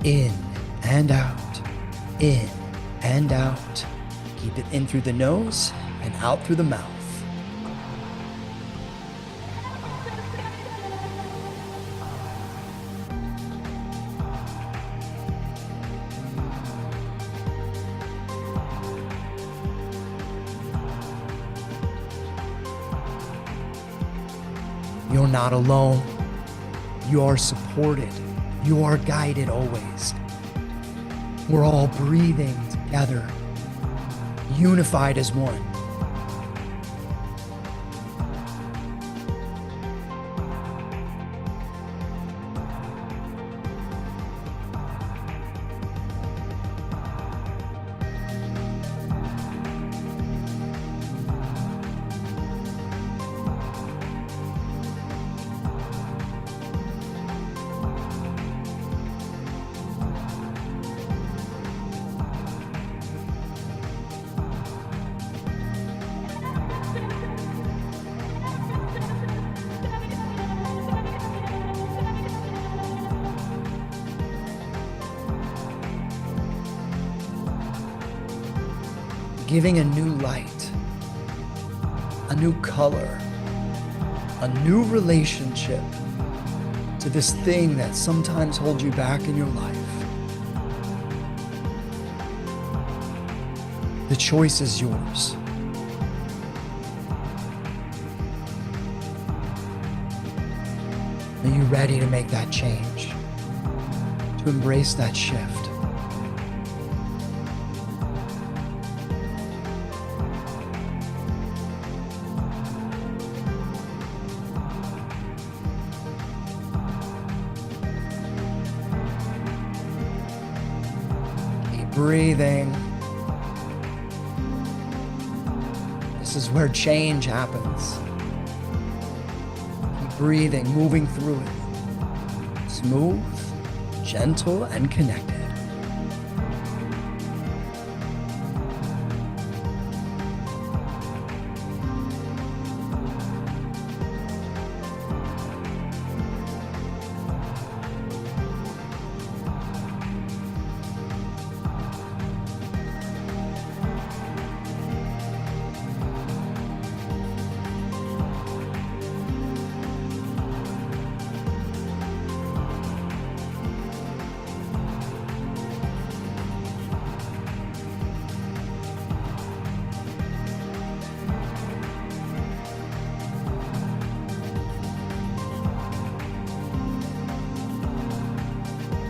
In and out, in and out. Keep it in through the nose and out through the mouth. You're not alone. You are supported. You are guided always. We're all breathing together, unified as one. giving a new light, a new color, a new relationship to this thing that sometimes holds you back in your life. The choice is yours. Are you ready to make that change? To embrace that shift? Keep breathing. This is where change happens. Keep breathing, moving through it. Smooth, gentle, and connected.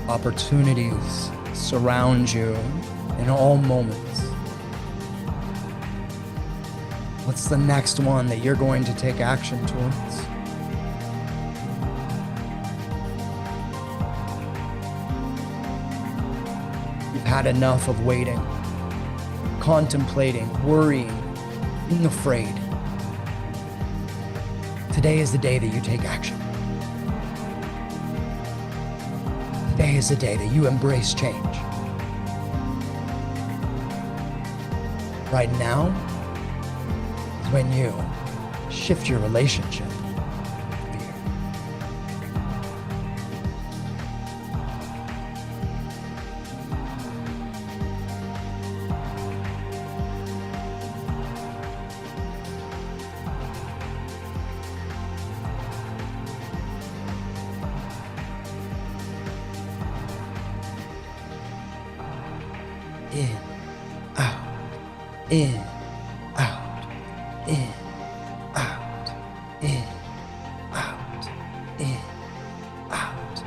Opportunities surround you in all moments. What's the next one that you're going to take action towards? You've had enough of waiting, contemplating, worrying, being afraid. Today is the day that you take action. Today is the day that you embrace change. Right now is when you shift your relationship with fear. In, out, in, out, in, out, in, out, in, out.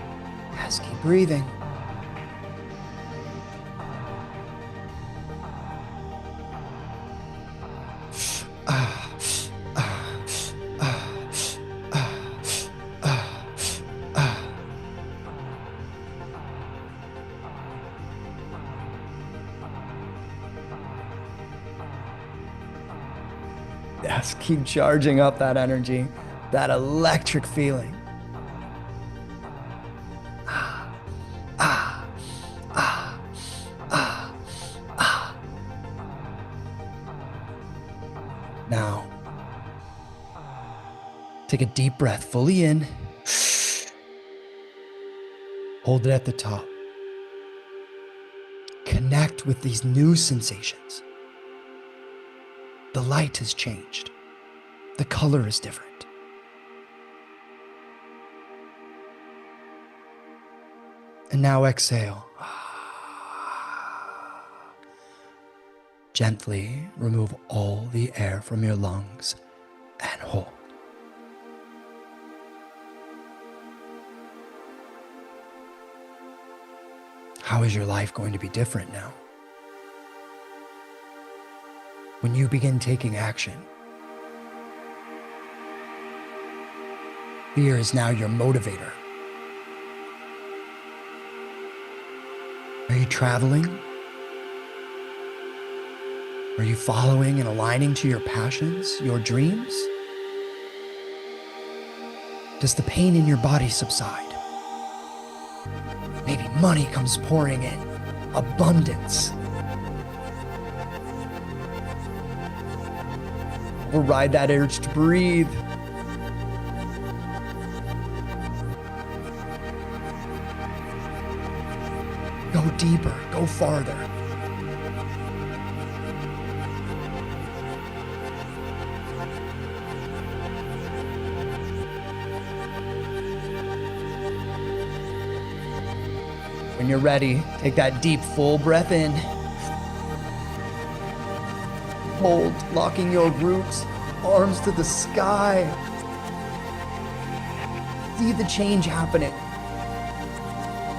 Yes, keep breathing. Yes, keep charging up that energy, that electric feeling. Now, take a deep breath fully in. Hold it at the top. Connect with these new sensations. The light has changed. The color is different. And now exhale. Gently remove all the air from your lungs and hold. How is your life going to be different now? When you begin taking action, fear is now your motivator. Are you traveling? Are you following and aligning to your passions, your dreams? Does the pain in your body subside? Maybe money comes pouring in, abundance. Override that urge to breathe. Go deeper, go farther. When you're ready, take that deep, full breath in. Hold, locking your roots, arms to the sky. See the change happening.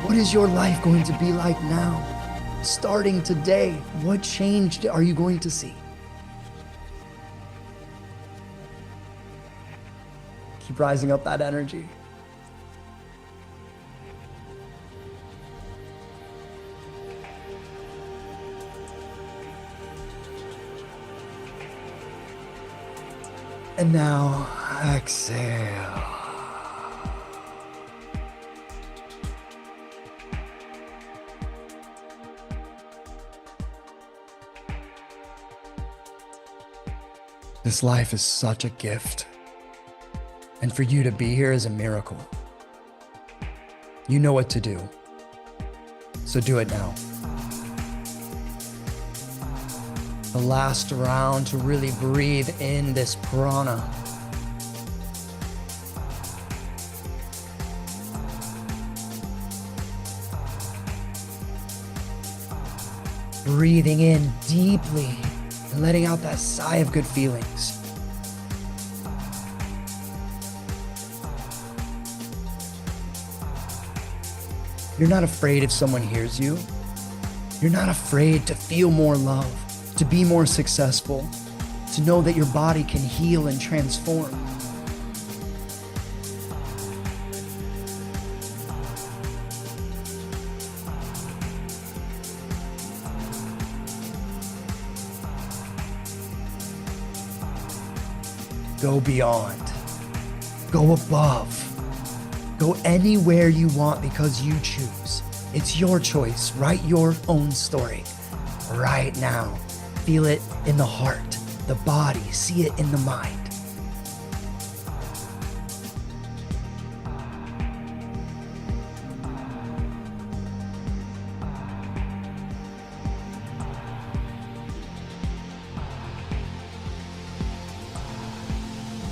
What is your life going to be like now? Starting today, what change are you going to see? Keep rising up that energy. And now, exhale. This life is such a gift. And for you to be here is a miracle. You know what to do. So do it now. The last round to really breathe in this prana. Breathing in deeply and letting out that sigh of good feelings. You're not afraid if someone hears you. You're not afraid to feel more love, to be more successful, to know that your body can heal and transform. Go beyond. Go above. Go anywhere you want because you choose. It's your choice. Write your own story right now. Feel it in the heart, the body, see it in the mind.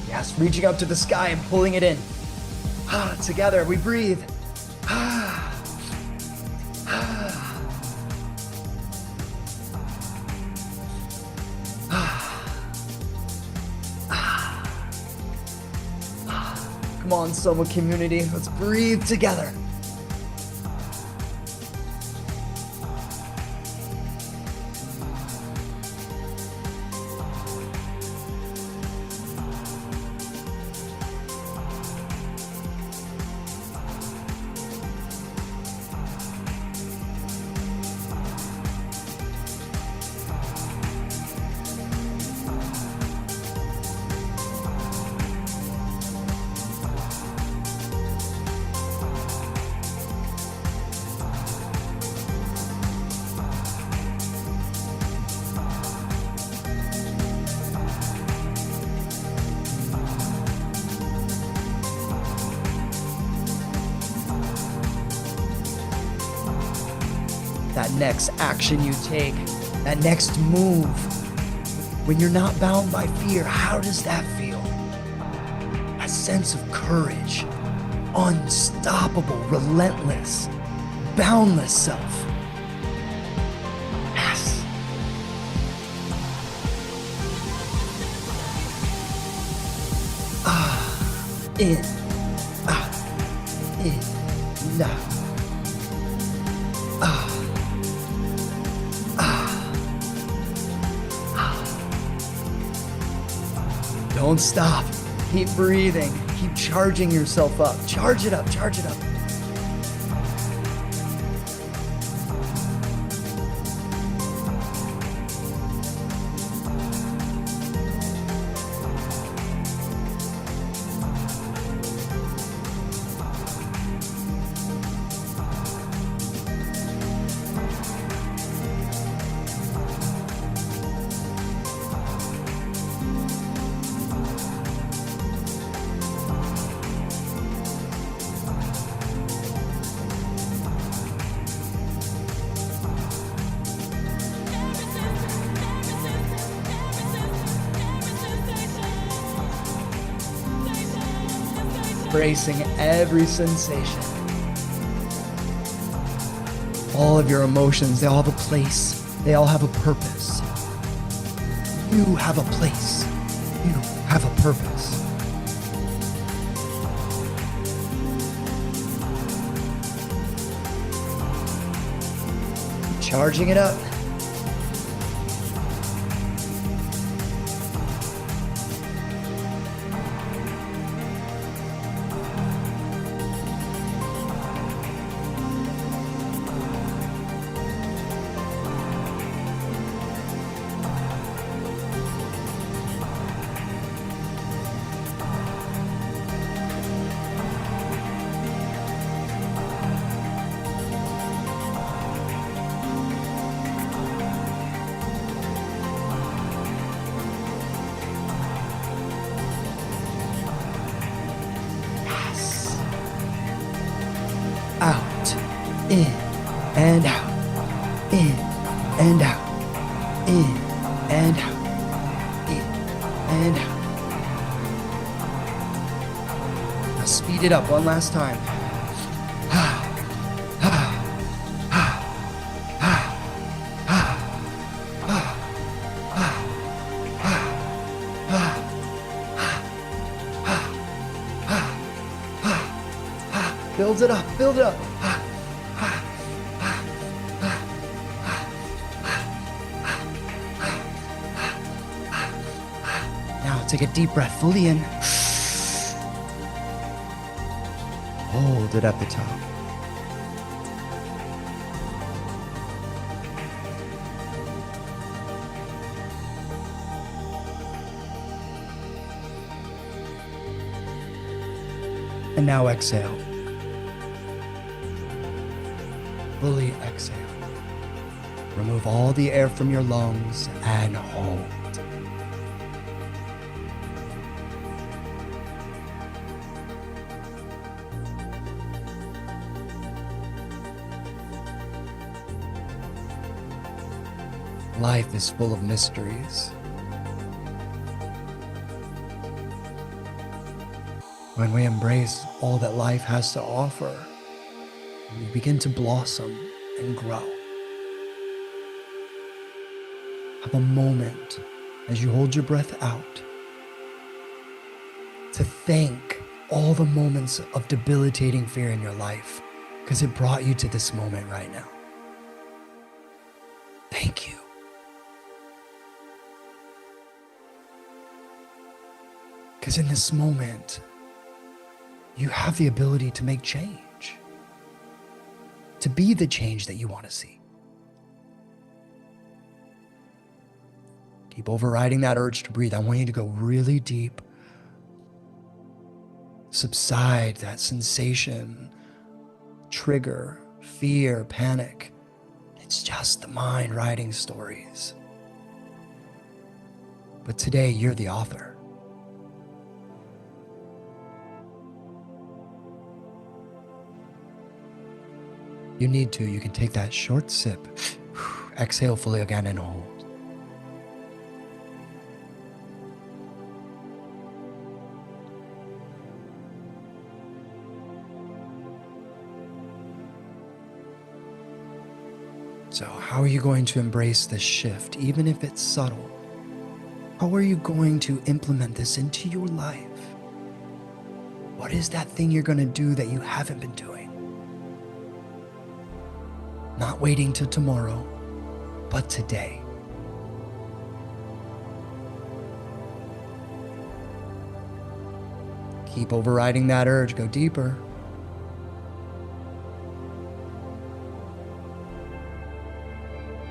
Yes, reaching up to the sky and pulling it in. Together we breathe. Come on, SOMA community, let's breathe together. That next action you take, that next move, when you're not bound by fear, how does that feel? A sense of courage, unstoppable, relentless, boundless self. Yes. In, in, now. Don't stop. Keep breathing. Keep charging yourself up. Charge it up, charge it up. Embracing every sensation. All of your emotions, they all have a place. They all have a purpose. You have a place. You have a purpose. Charging it up. Out, in, and out, in, and out, in, and out, in, and out. Now speed it up one last time. Build it up, build it up. Now take a deep breath fully in. Hold it at the top. And now exhale. Fully exhale. Remove all the air from your lungs and hold. Life is full of mysteries. When we embrace all that life has to offer, we begin to blossom and grow. Have a moment as you hold your breath out to thank all the moments of debilitating fear in your life, because it brought you to this moment right now. Thank you. Because in this moment, you have the ability to make change, to be the change that you want to see. Keep overriding that urge to breathe. I want you to go really deep. Subside that sensation, trigger, fear, panic. It's just the mind writing stories. But today, you're the author. You need to, you can take that short sip, exhale fully again and hold. So how are you going to embrace this shift, even if it's subtle? How are you going to implement this into your life? What is that thing you're going to do that you haven't been doing? Not waiting till tomorrow, but today. Keep overriding that urge, go deeper.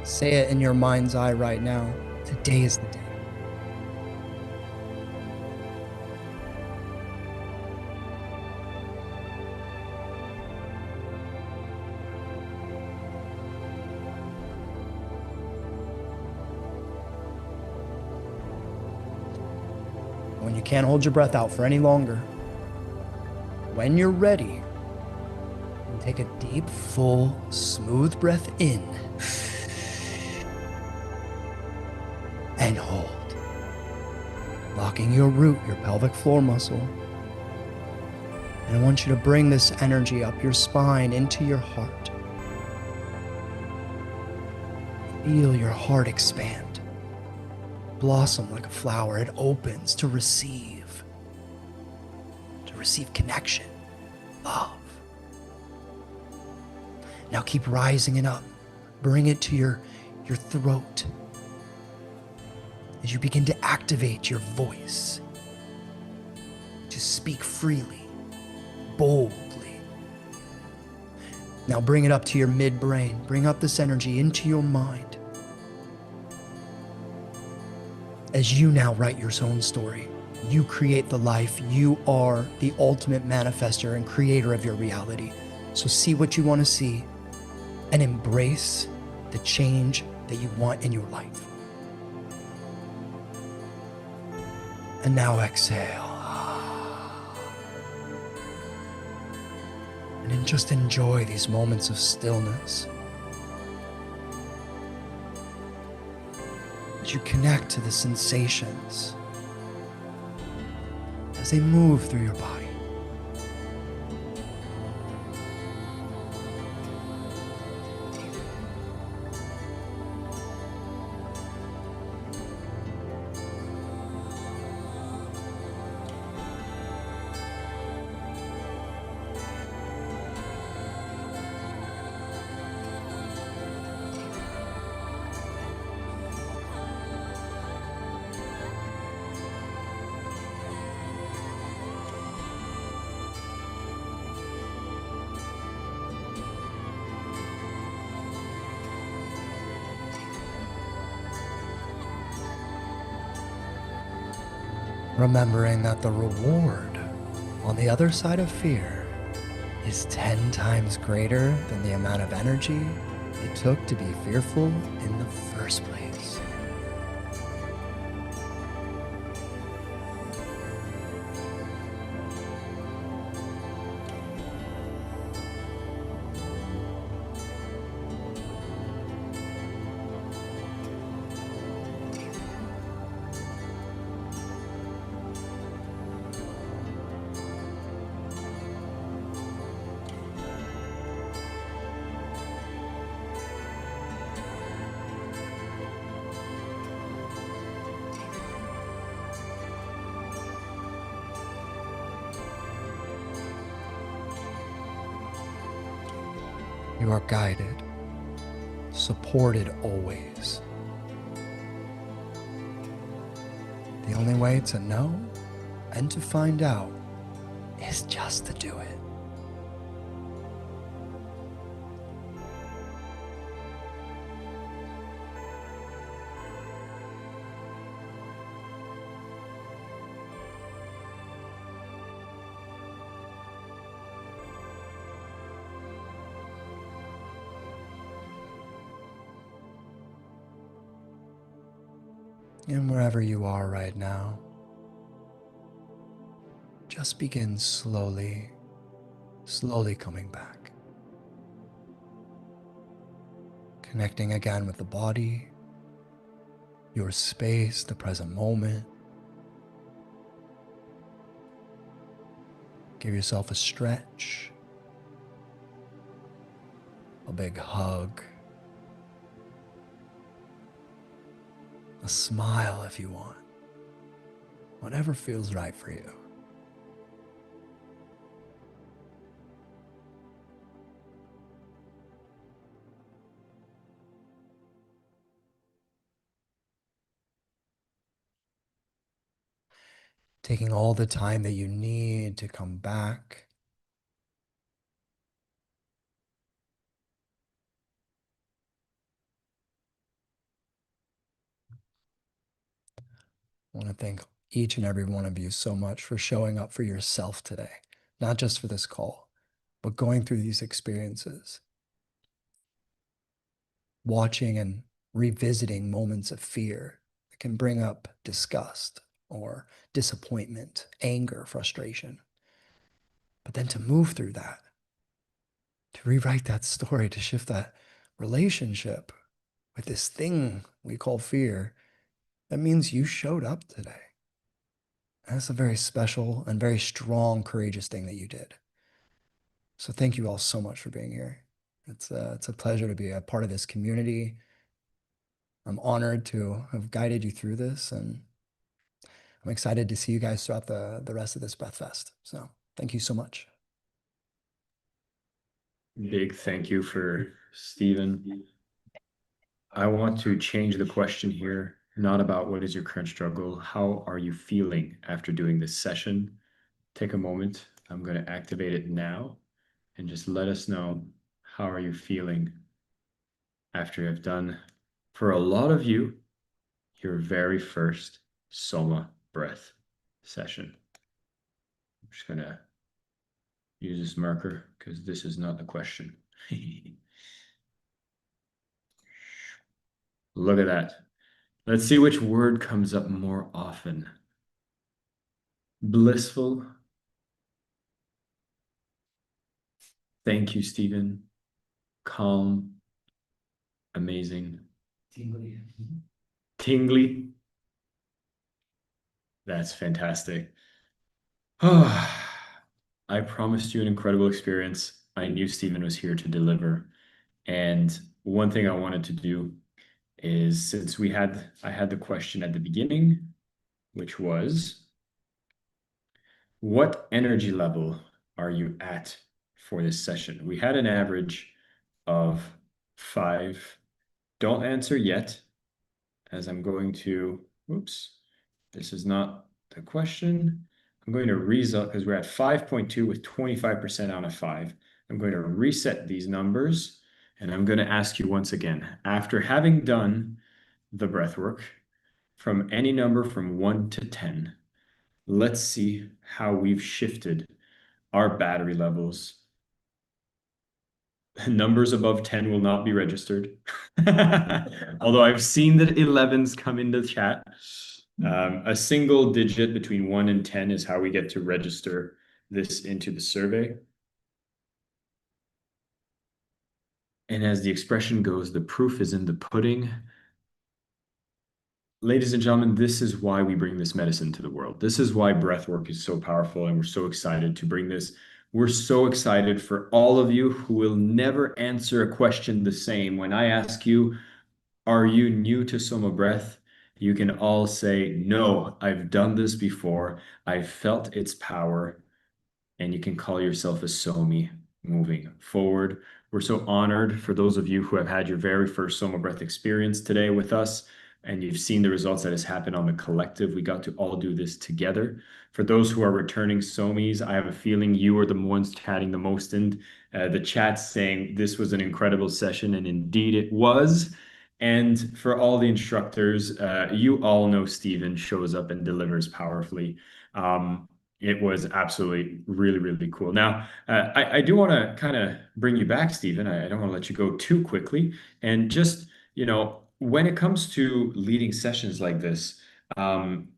Say it in your mind's eye right now. Today is the day. When you can't hold your breath out for any longer, when you're ready, take a deep, full, smooth breath in and hold, locking your root, your pelvic floor muscle. And I want you to bring this energy up your spine into your heart. Feel your heart expand, blossom like a flower. It opens to receive connection, love. Now keep rising it up. Bring it to your throat as you begin to activate your voice to speak freely, boldly. Now bring it up to your midbrain. Bring up this energy into your mind as you now write your own story. You create the life. You are the ultimate manifester and creator of your reality. So see what you want to see and embrace the change that you want in your life. And now exhale. And then just enjoy these moments of stillness as you connect to the sensations as they move through your body. Remembering that the reward on the other side of fear is 10 times greater than the amount of energy it took to be fearful in the first place. You are guided, supported always. The only way to know and to find out is just to do it. And wherever you are right now, just begin slowly coming back. Connecting again with the body, your space, the present moment. Give yourself a stretch, a big hug, a smile if you want, whatever feels right for you. Taking all the time that you need to come back. I want to thank each and every one of you so much for showing up for yourself today, not just for this call, but going through these experiences, watching and revisiting moments of fear that can bring up disgust or disappointment, anger, frustration. But then to move through that, to rewrite that story, to shift that relationship with this thing we call fear, that means you showed up today. And that's a very special and very strong, courageous thing that you did. So thank you all so much for being here. It's a pleasure to be a part of this community. I'm honored to have guided you through this, and I'm excited to see you guys throughout the rest of this Breathfest. So thank you so much. Big thank you for Stephen. I want to change the question here, not about what is your current struggle. How are you feeling after doing this session? Take a moment. I'm going to activate it now and just let us know, how are you feeling after you've done, for a lot of you, your very first SOMA breath session. I'm just going to use this marker because this is not the question. Look at that. Let's see which word comes up more often. Blissful. Thank you, Stephen. Calm. Amazing. Tingly. Tingly. That's fantastic. I promised you an incredible experience. I knew Stephen was here to deliver. And one thing I wanted to do is, since I had the question at the beginning, which was, what energy level are you at for this session? We had an average of 5. Don't answer yet, as I'm going to, oops, this is not the question. I'm going to reset, because we're at 5.2 with 25% on a 5. I'm going to reset these numbers, and I'm going to ask you once again, after having done the breath work, from any number from 1 to 10, let's see how we've shifted our battery levels. Numbers above 10 will not be registered. Although I've seen that 11s come into chat. A single digit between 1 and 10 is how we get to register this into the survey. And as the expression goes, the proof is in the pudding. Ladies and gentlemen, this is why we bring this medicine to the world. This is why breathwork is so powerful, and we're so excited to bring this. We're so excited for all of you who will never answer a question the same. When I ask you, are you new to SOMA Breath? You can all say, no, I've done this before. I've felt its power. And you can call yourself a SOMI moving forward. We're so honored for those of you who have had your very first SOMA Breath experience today with us, and you've seen the results that has happened on the collective. We got to all do this together. For those who are returning SOMIs, I have a feeling you are the ones chatting the most in the chat, saying this was an incredible session, and indeed it was. And for all the instructors, you all know Stephen shows up and delivers powerfully. It was absolutely really, really cool. Now, I do want to kind of bring you back, Stephen. I don't want to let you go too quickly. And just, when it comes to leading sessions like this,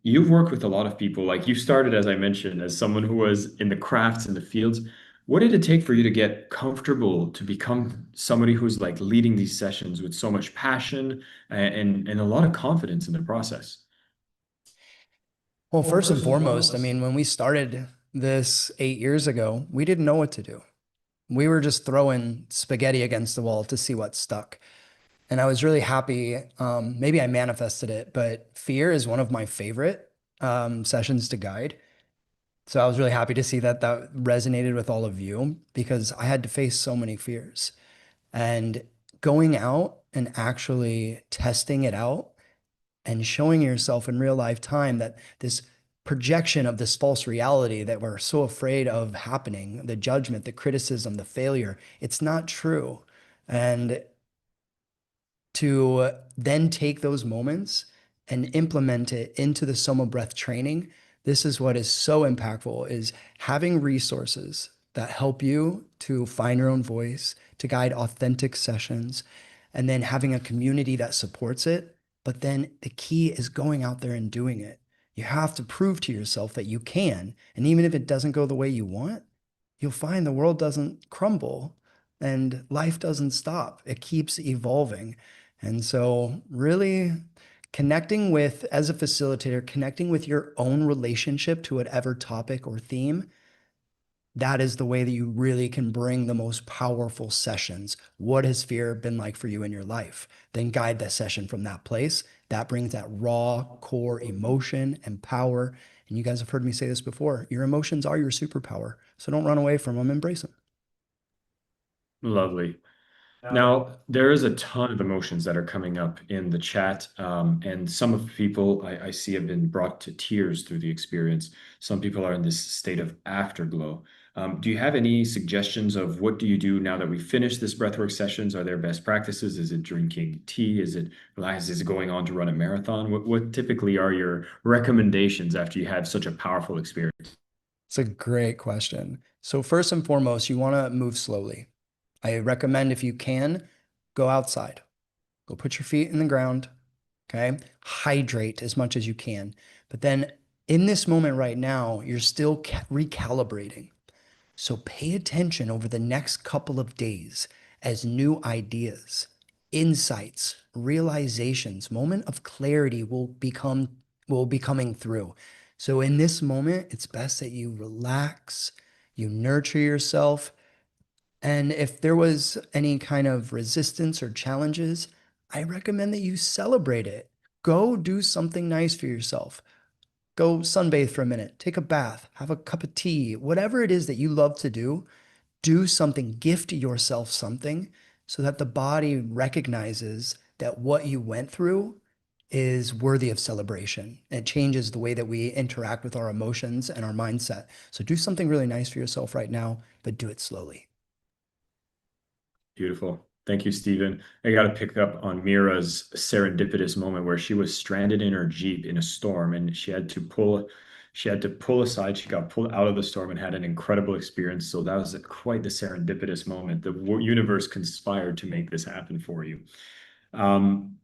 you've worked with a lot of people. Like, you started, as I mentioned, as someone who was in the crafts and the fields. What did it take for you to get comfortable to become somebody who's like leading these sessions with so much passion and a lot of confidence in the process? Well, first and foremost, I mean, when we started this 8 years ago, we didn't know what to do. We were just throwing spaghetti against the wall to see what stuck. And I was really happy. Maybe I manifested it, but fear is one of my favorite sessions to guide. So I was really happy to see that that resonated with all of you, because I had to face so many fears. And going out and actually testing it out and showing yourself in real life time that this projection of this false reality that we're so afraid of happening, the judgment, the criticism, the failure, it's not true. And to then take those moments and implement it into the SOMA Breath training, this is what is so impactful, is having resources that help you to find your own voice, to guide authentic sessions, and then having a community that supports it. But then the key is going out there and doing it. You have to prove to yourself that you can. And even if it doesn't go the way you want, you'll find the world doesn't crumble and life doesn't stop. It keeps evolving. And so really connecting with, as a facilitator, connecting with your own relationship to whatever topic or theme, that is the way that you really can bring the most powerful sessions. What has fear been like for you in your life? Then guide that session from that place. That brings that raw core emotion and power. And you guys have heard me say this before. Your emotions are your superpower. So don't run away from them, embrace them. Lovely. Now, there is a ton of emotions that are coming up in the chat, and some of the people I see have been brought to tears through the experience. Some people are in this state of afterglow. Do you have any suggestions of what do you do now that we finished this breathwork sessions? Are there best practices? Is it drinking tea? Is it relax? Is it going on to run a marathon? What typically are your recommendations after you had such a powerful experience? It's a great question. So first and foremost, you want to move slowly. I recommend if you can, go outside. Go put your feet in the ground, okay? Hydrate as much as you can. But then in this moment right now, you're still recalibrating. So pay attention over the next couple of days as new ideas, insights, realizations, moment of clarity will be coming through. So in this moment, it's best that you relax, you nurture yourself, and if there was any kind of resistance or challenges, I recommend that you celebrate it. Go do something nice for yourself. Go sunbathe for a minute, take a bath, have a cup of tea, whatever it is that you love to do something, gift yourself something so that the body recognizes that what you went through is worthy of celebration. It changes the way that we interact with our emotions and our mindset. So do something really nice for yourself right now, but do it slowly. Beautiful. Thank you, Stephen. I got to pick up on Mira's serendipitous moment where she was stranded in her Jeep in a storm and she had to pull aside. She got pulled out of the storm and had an incredible experience. So that was quite the serendipitous moment. The universe conspired to make this happen for you.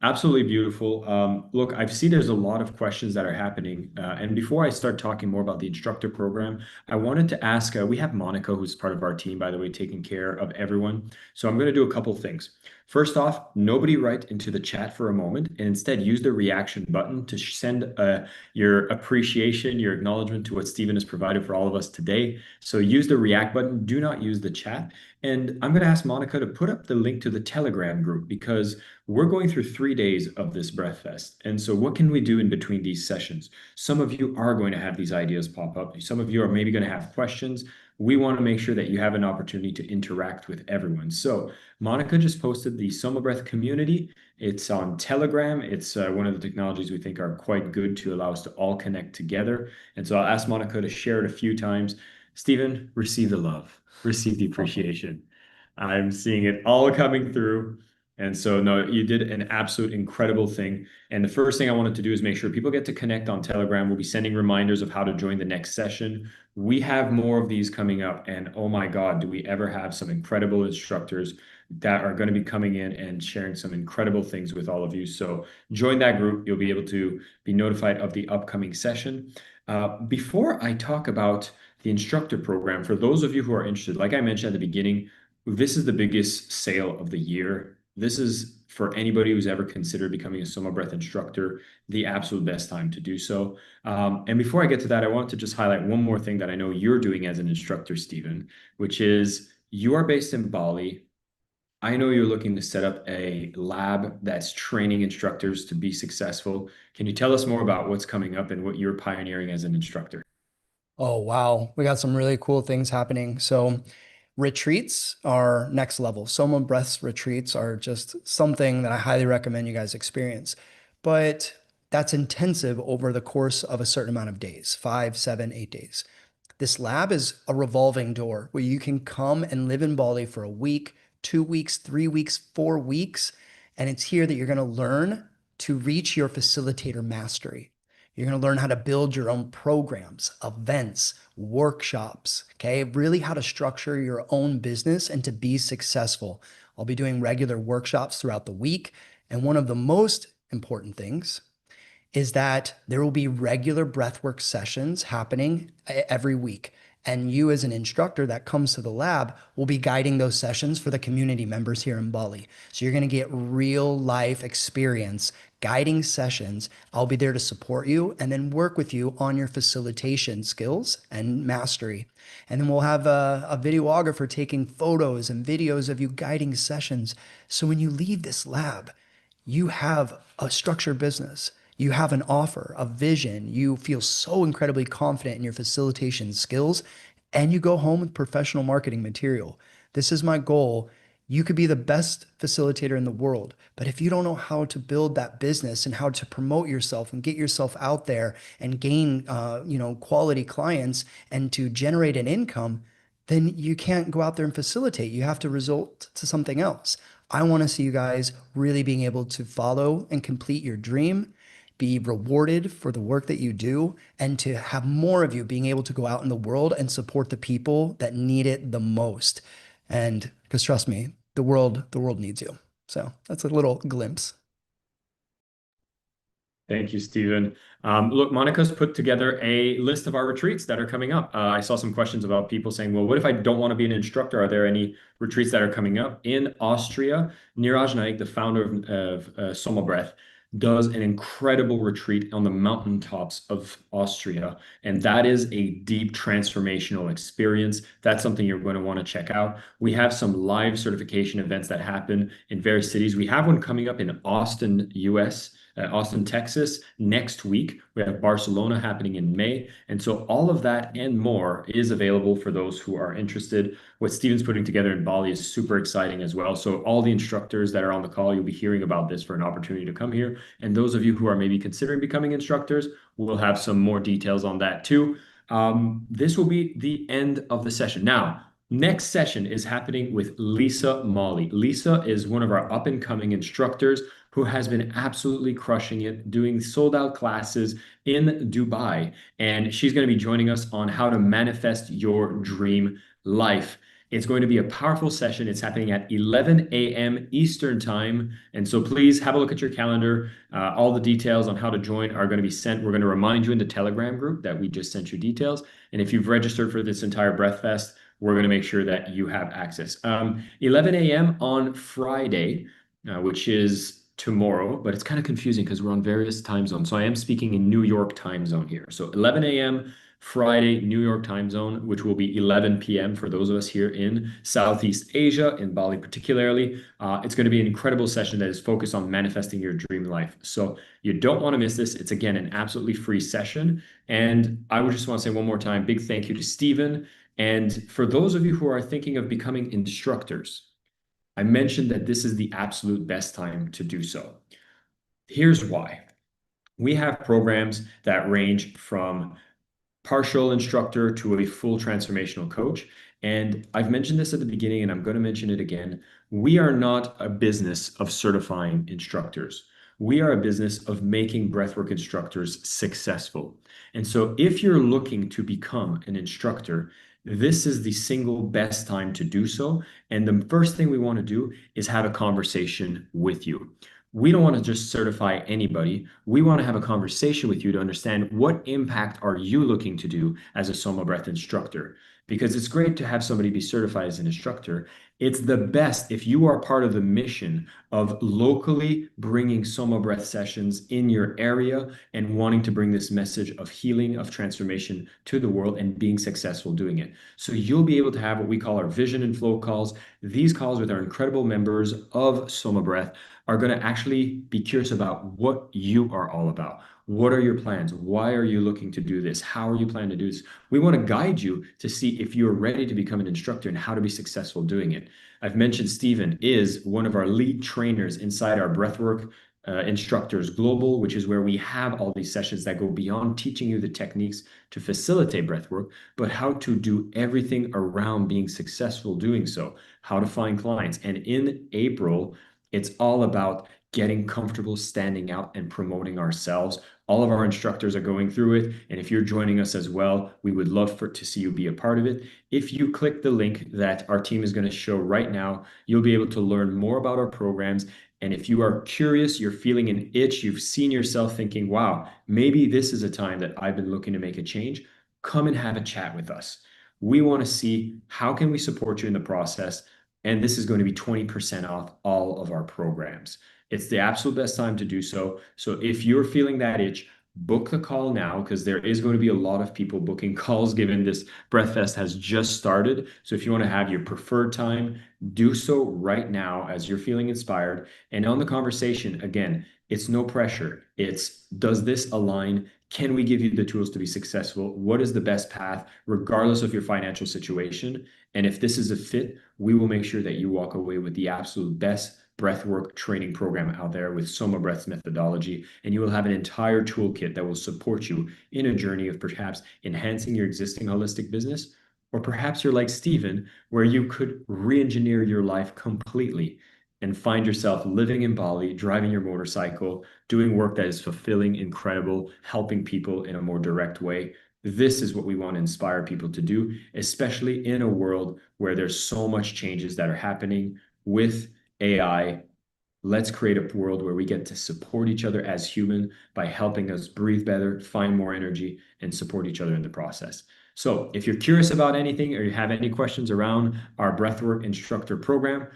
Absolutely beautiful. Look, I see there's a lot of questions that are happening. And before I start talking more about the instructor program, I wanted to ask, we have Monica, who's part of our team, by the way, taking care of everyone. So I'm going to do a couple things. First off, nobody write into the chat for a moment and instead use the reaction button to send your appreciation, your acknowledgement to what Stephen has provided for all of us today. So use the react button. Do not use the chat. And I'm going to ask Monica to put up the link to the Telegram group because we're going through 3 days of this Breathfest. And so what can we do in between these sessions? Some of you are going to have these ideas pop up. Some of you are maybe going to have questions. We want to make sure that you have an opportunity to interact with everyone. So Monica just posted the SOMA Breath community. It's on Telegram. It's one of the technologies we think are quite good to allow us to all connect together. And so I'll ask Monica to share it a few times. Stephen, receive the love, receive the appreciation. I'm seeing it all coming through. And so, no, you did an absolute incredible thing. And the first thing I wanted to do is make sure people get to connect on Telegram. We'll be sending reminders of how to join the next session. We have more of these coming up. And oh my God, do we ever have some incredible instructors that are going to be coming in and sharing some incredible things with all of you. So join that group. You'll be able to be notified of the upcoming session. Before I talk about the instructor program, for those of you who are interested, like I mentioned at the beginning, this is the biggest sale of the year. This is for anybody who's ever considered becoming a Soma Breath instructor, the absolute best time to do so. And before I get to that, I want to just highlight one more thing that I know you're doing as an instructor, Stephen, which is you are based in Bali. I know you're looking to set up a lab that's training instructors to be successful. Can you tell us more about what's coming up and what you're pioneering as an instructor? Oh, wow. We got some really cool things happening. So retreats are next level. Soma Breaths retreats are just something that I highly recommend you guys experience. But that's intensive over the course of a certain amount of days, 5, 7, 8 days. This lab is a revolving door where you can come and live in Bali for a week, 2 weeks, 3 weeks, 4 weeks. And it's here that you're going to learn to reach your facilitator mastery. You're going to learn how to build your own programs, events, workshops, okay? Really how to structure your own business and to be successful. I'll be doing regular workshops throughout the week. And one of the most important things is that there will be regular breathwork sessions happening every week. And you, as an instructor that comes to the lab, will be guiding those sessions for the community members here in Bali. So you're going to get real life experience guiding sessions. I'll be there to support you and then work with you on your facilitation skills and mastery. And then we'll have a videographer taking photos and videos of you guiding sessions. So when you leave this lab, you have a structured business. You have an offer, a vision. You feel so incredibly confident in your facilitation skills, and you go home with professional marketing material. This is my goal. You could be the best facilitator in the world, but if you don't know how to build that business and how to promote yourself and get yourself out there and gain, quality clients and to generate an income, then you can't go out there and facilitate. You have to resort to something else. I want to see you guys really being able to follow and complete your dream, be rewarded for the work that you do, and to have more of you being able to go out in the world and support the people that need it the most. And because trust me, the world needs you. So that's a little glimpse. Thank you, Stephen. Look, Monica's put together a list of our retreats that are coming up. I saw some questions about people saying, well, what if I don't want to be an instructor? Are there any retreats that are coming up? In Austria, Niraj Naik, the founder of SOMA Breath, does an incredible retreat on the mountaintops of Austria. And that is a deep transformational experience. That's something you're going to want to check out. We have some live certification events that happen in various cities. We have one coming up in Austin, US. Austin, Texas next week. We have Barcelona happening in May. And so all of that and more is available for those who are interested. What Steven's putting together in Bali is super exciting as well. So all the instructors that are on the call, you'll be hearing about this for an opportunity to come here. And those of you who are maybe considering becoming instructors, we'll have some more details on that too. This will be the end of the session. Now, next session is happening with Lisa Molly. Lisa is one of our up and coming instructors who has been absolutely crushing it, doing sold out classes in Dubai. And she's going to be joining us on how to manifest your dream life. It's going to be a powerful session. It's happening at 11 a.m. Eastern time. And so please have a look at your calendar. All the details on how to join are going to be sent. We're going to remind you in the Telegram group that we just sent you details. And if you've registered for this entire Breathfest, we're going to make sure that you have access. 11 a.m. on Friday, which is tomorrow, but it's kind of confusing because we're on various time zones. So I am speaking in New York time zone here. So 11 a.m. Friday, New York time zone, which will be 11 p.m. for those of us here in Southeast Asia, in Bali particularly. It's going to be an incredible session that is focused on manifesting your dream life. So you don't want to miss this. It's, again, an absolutely free session. And I would just want to say one more time, big thank you to Stephen. And for those of you who are thinking of becoming instructors, I mentioned that this is the absolute best time to do so. Here's why. We have programs that range from partial instructor to a full transformational coach. And I've mentioned this at the beginning, and I'm going to mention it again. We are not a business of certifying instructors. We are a business of making breathwork instructors successful. And so if you're looking to become an instructor, this is the single best time to do so. And the first thing we want to do is have a conversation with you. We don't want to just certify anybody. We want to have a conversation with you to understand what impact are you looking to do as a SOMA Breath instructor. Because it's great to have somebody be certified as an instructor. It's the best if you are part of the mission of locally bringing SOMA Breath sessions in your area and wanting to bring this message of healing, of transformation to the world and being successful doing it. So you'll be able to have what we call our vision and flow calls. These calls with our incredible members of SOMA Breath are going to actually be curious about what you are all about. What are your plans? Why are you looking to do this? How are you planning to do this? We want to guide you to see if you're ready to become an instructor and how to be successful doing it. I've mentioned Stephen is one of our lead trainers inside our Breathwork Instructors Global, which is where we have all these sessions that go beyond teaching you the techniques to facilitate breathwork, but how to do everything around being successful doing so, how to find clients. And in April, it's all about getting comfortable standing out and promoting ourselves. All of our instructors are going through it. And if you're joining us as well, we would love to see you be a part of it. If you click the link that our team is going to show right now, you'll be able to learn more about our programs. And if you are curious, you're feeling an itch, you've seen yourself thinking, wow, maybe this is a time that I've been looking to make a change, come and have a chat with us. We want to see how can we support you in the process. And this is going to be 20% off all of our programs. It's the absolute best time to do so. So if you're feeling that itch, book the call now because there is going to be a lot of people booking calls given this Breathfest has just started. So if you want to have your preferred time, do so right now as you're feeling inspired. And on the conversation, again, it's no pressure. It's does this align? Can we give you the tools to be successful? What is the best path, regardless of your financial situation? And if this is a fit, we will make sure that you walk away with the absolute best breathwork training program out there with Soma Breath's methodology. And you will have an entire toolkit that will support you in a journey of perhaps enhancing your existing holistic business. Or perhaps you're like Steven, where you could re engineer your life completely and find yourself living in Bali, driving your motorcycle, doing work that is fulfilling, incredible, helping people in a more direct way. This is what we want to inspire people to do, especially in a world where there's so much changes that are happening with AI. Let's create a world where we get to support each other as human by helping us breathe better, find more energy, and support each other in the process. So if you're curious about anything or you have any questions around our Breathwork instructor program,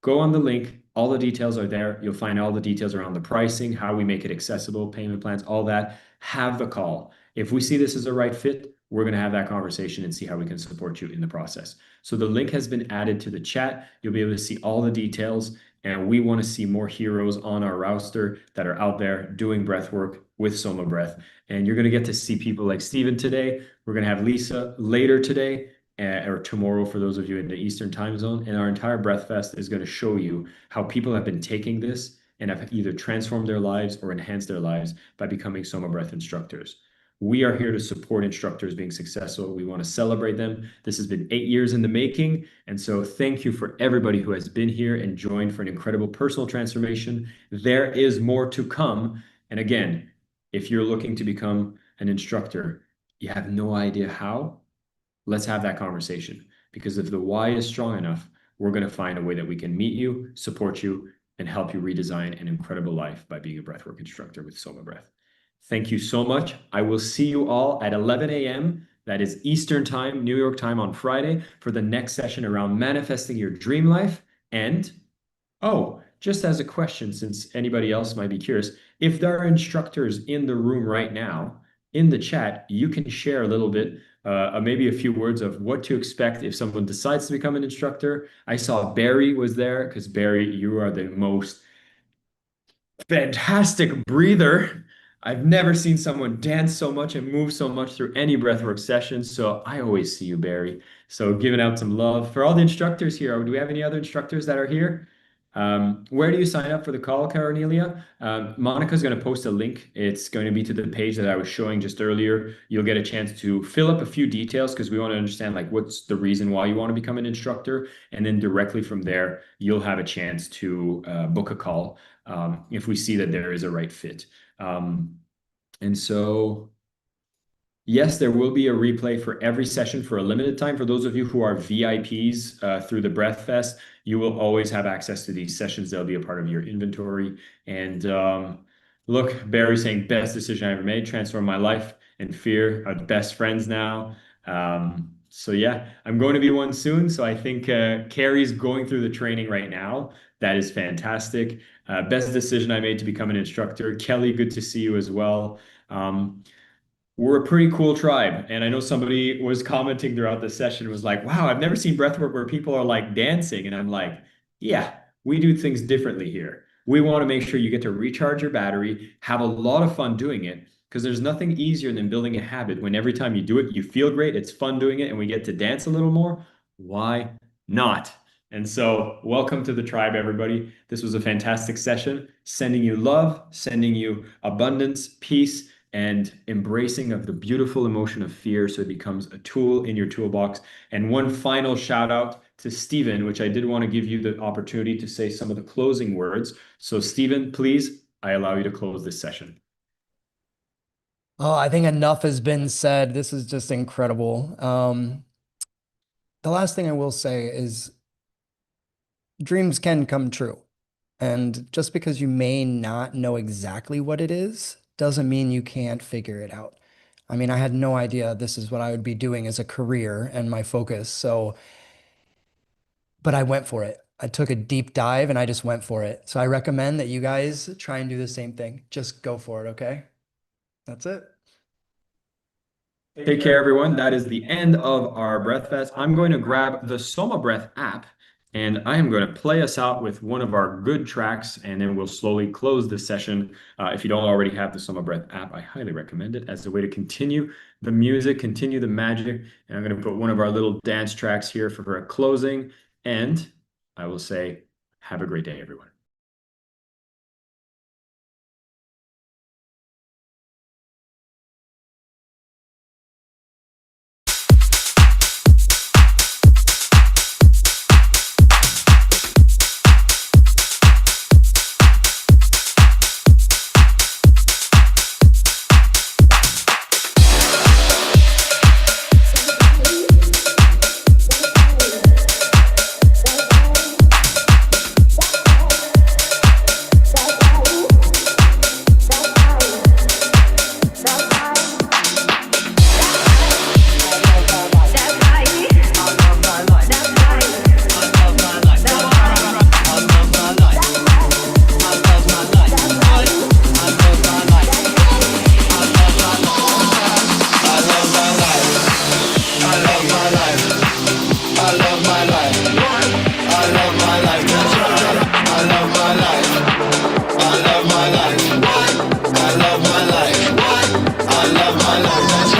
go on the link. All the details are there. You'll find all the details around the pricing, how we make it accessible, payment plans, all that. Have the call. If we see this as a right fit, we're going to have that conversation and see how we can support you in the process. So the link has been added to the chat. You'll be able to see all the details. And we want to see more heroes on our roster that are out there doing breath work with Soma Breath. And you're going to get to see people like Steven today. We're going to have Lisa later today or tomorrow for those of you in the Eastern time zone. And our entire Breathfest is going to show you how people have been taking this and have either transformed their lives or enhanced their lives by becoming Soma Breath instructors. We are here to support instructors being successful. We want to celebrate them. This has been 8 years in the making. And so thank you for everybody who has been here and joined for an incredible personal transformation. There is more to come. And again, if you're looking to become an instructor, you have no idea how, let's have that conversation. Because if the why is strong enough, we're going to find a way that we can meet you, support you, and help you redesign an incredible life by being a breathwork instructor with Soma Breath. Thank you so much. I will see you all at 11 a.m. That is Eastern time, New York time on Friday for the next session around manifesting your dream life. And oh, just as a question, since anybody else might be curious, if there are instructors in the room right now, in the chat, you can share a little bit, maybe a few words of what to expect if someone decides to become an instructor. I saw Barry was there because Barry, you are the most fantastic breather. I've never seen someone dance so much and move so much through any breathwork session. So I always see you, Barry. So giving out some love for all the instructors here. Do we have any other instructors that are here? Where do you sign up for the call, Cornelia? Monica's going to post a link. It's going to be to the page that I was showing just earlier. You'll get a chance to fill up a few details because we want to understand like what's the reason why you want to become an instructor. And then directly from there, you'll have a chance to book a call if we see that there is a right fit. And so, yes, there will be a replay for every session for a limited time. For those of you who are VIPs through the Breathfest, you will always have access to these sessions. They'll be a part of your inventory. And look, Barry saying, best decision I ever made, transformed my life and fear are best friends now. So yeah, I'm going to be one soon. So I think Carrie's going through the training right now. That is fantastic. Best decision I made to become an instructor. Kelly, good to see you as well. We're a pretty cool tribe. And I know somebody was commenting throughout the session was like, wow, I've never seen breathwork where people are like dancing. And I'm like, yeah, we do things differently here. We want to make sure you get to recharge your battery, have a lot of fun doing it, because there's nothing easier than building a habit when every time you do it, you feel great, it's fun doing it, and we get to dance a little more. Why not? And so, welcome to the tribe, everybody. This was a fantastic session. Sending you love, sending you abundance, peace, and embracing of the beautiful emotion of fear so it becomes a tool in your toolbox. And one final shout out to Stephen, which I did want to give you the opportunity to say some of the closing words. So, Stephen, please, I allow you to close this session. Oh, I think enough has been said. This is just incredible. The last thing I will say is dreams can come true. And just because you may not know exactly what it is, doesn't mean you can't figure it out. I mean, I had no idea this is what I would be doing as a career and my focus. So, but I went for it. I took a deep dive and I just went for it. So I recommend that you guys try and do the same thing. Just go for it, okay? That's it. Take care, everyone. That is the end of our Breathfest. I'm going to grab the SOMA Breath app and I am going to play us out with one of our good tracks, and then we'll slowly close this session. If you don't already have the SOMA Breath app, I highly recommend it as a way to continue the music, continue the magic. And I'm going to put one of our little dance tracks here for a closing. And I will say, have a great day, everyone. I love my life.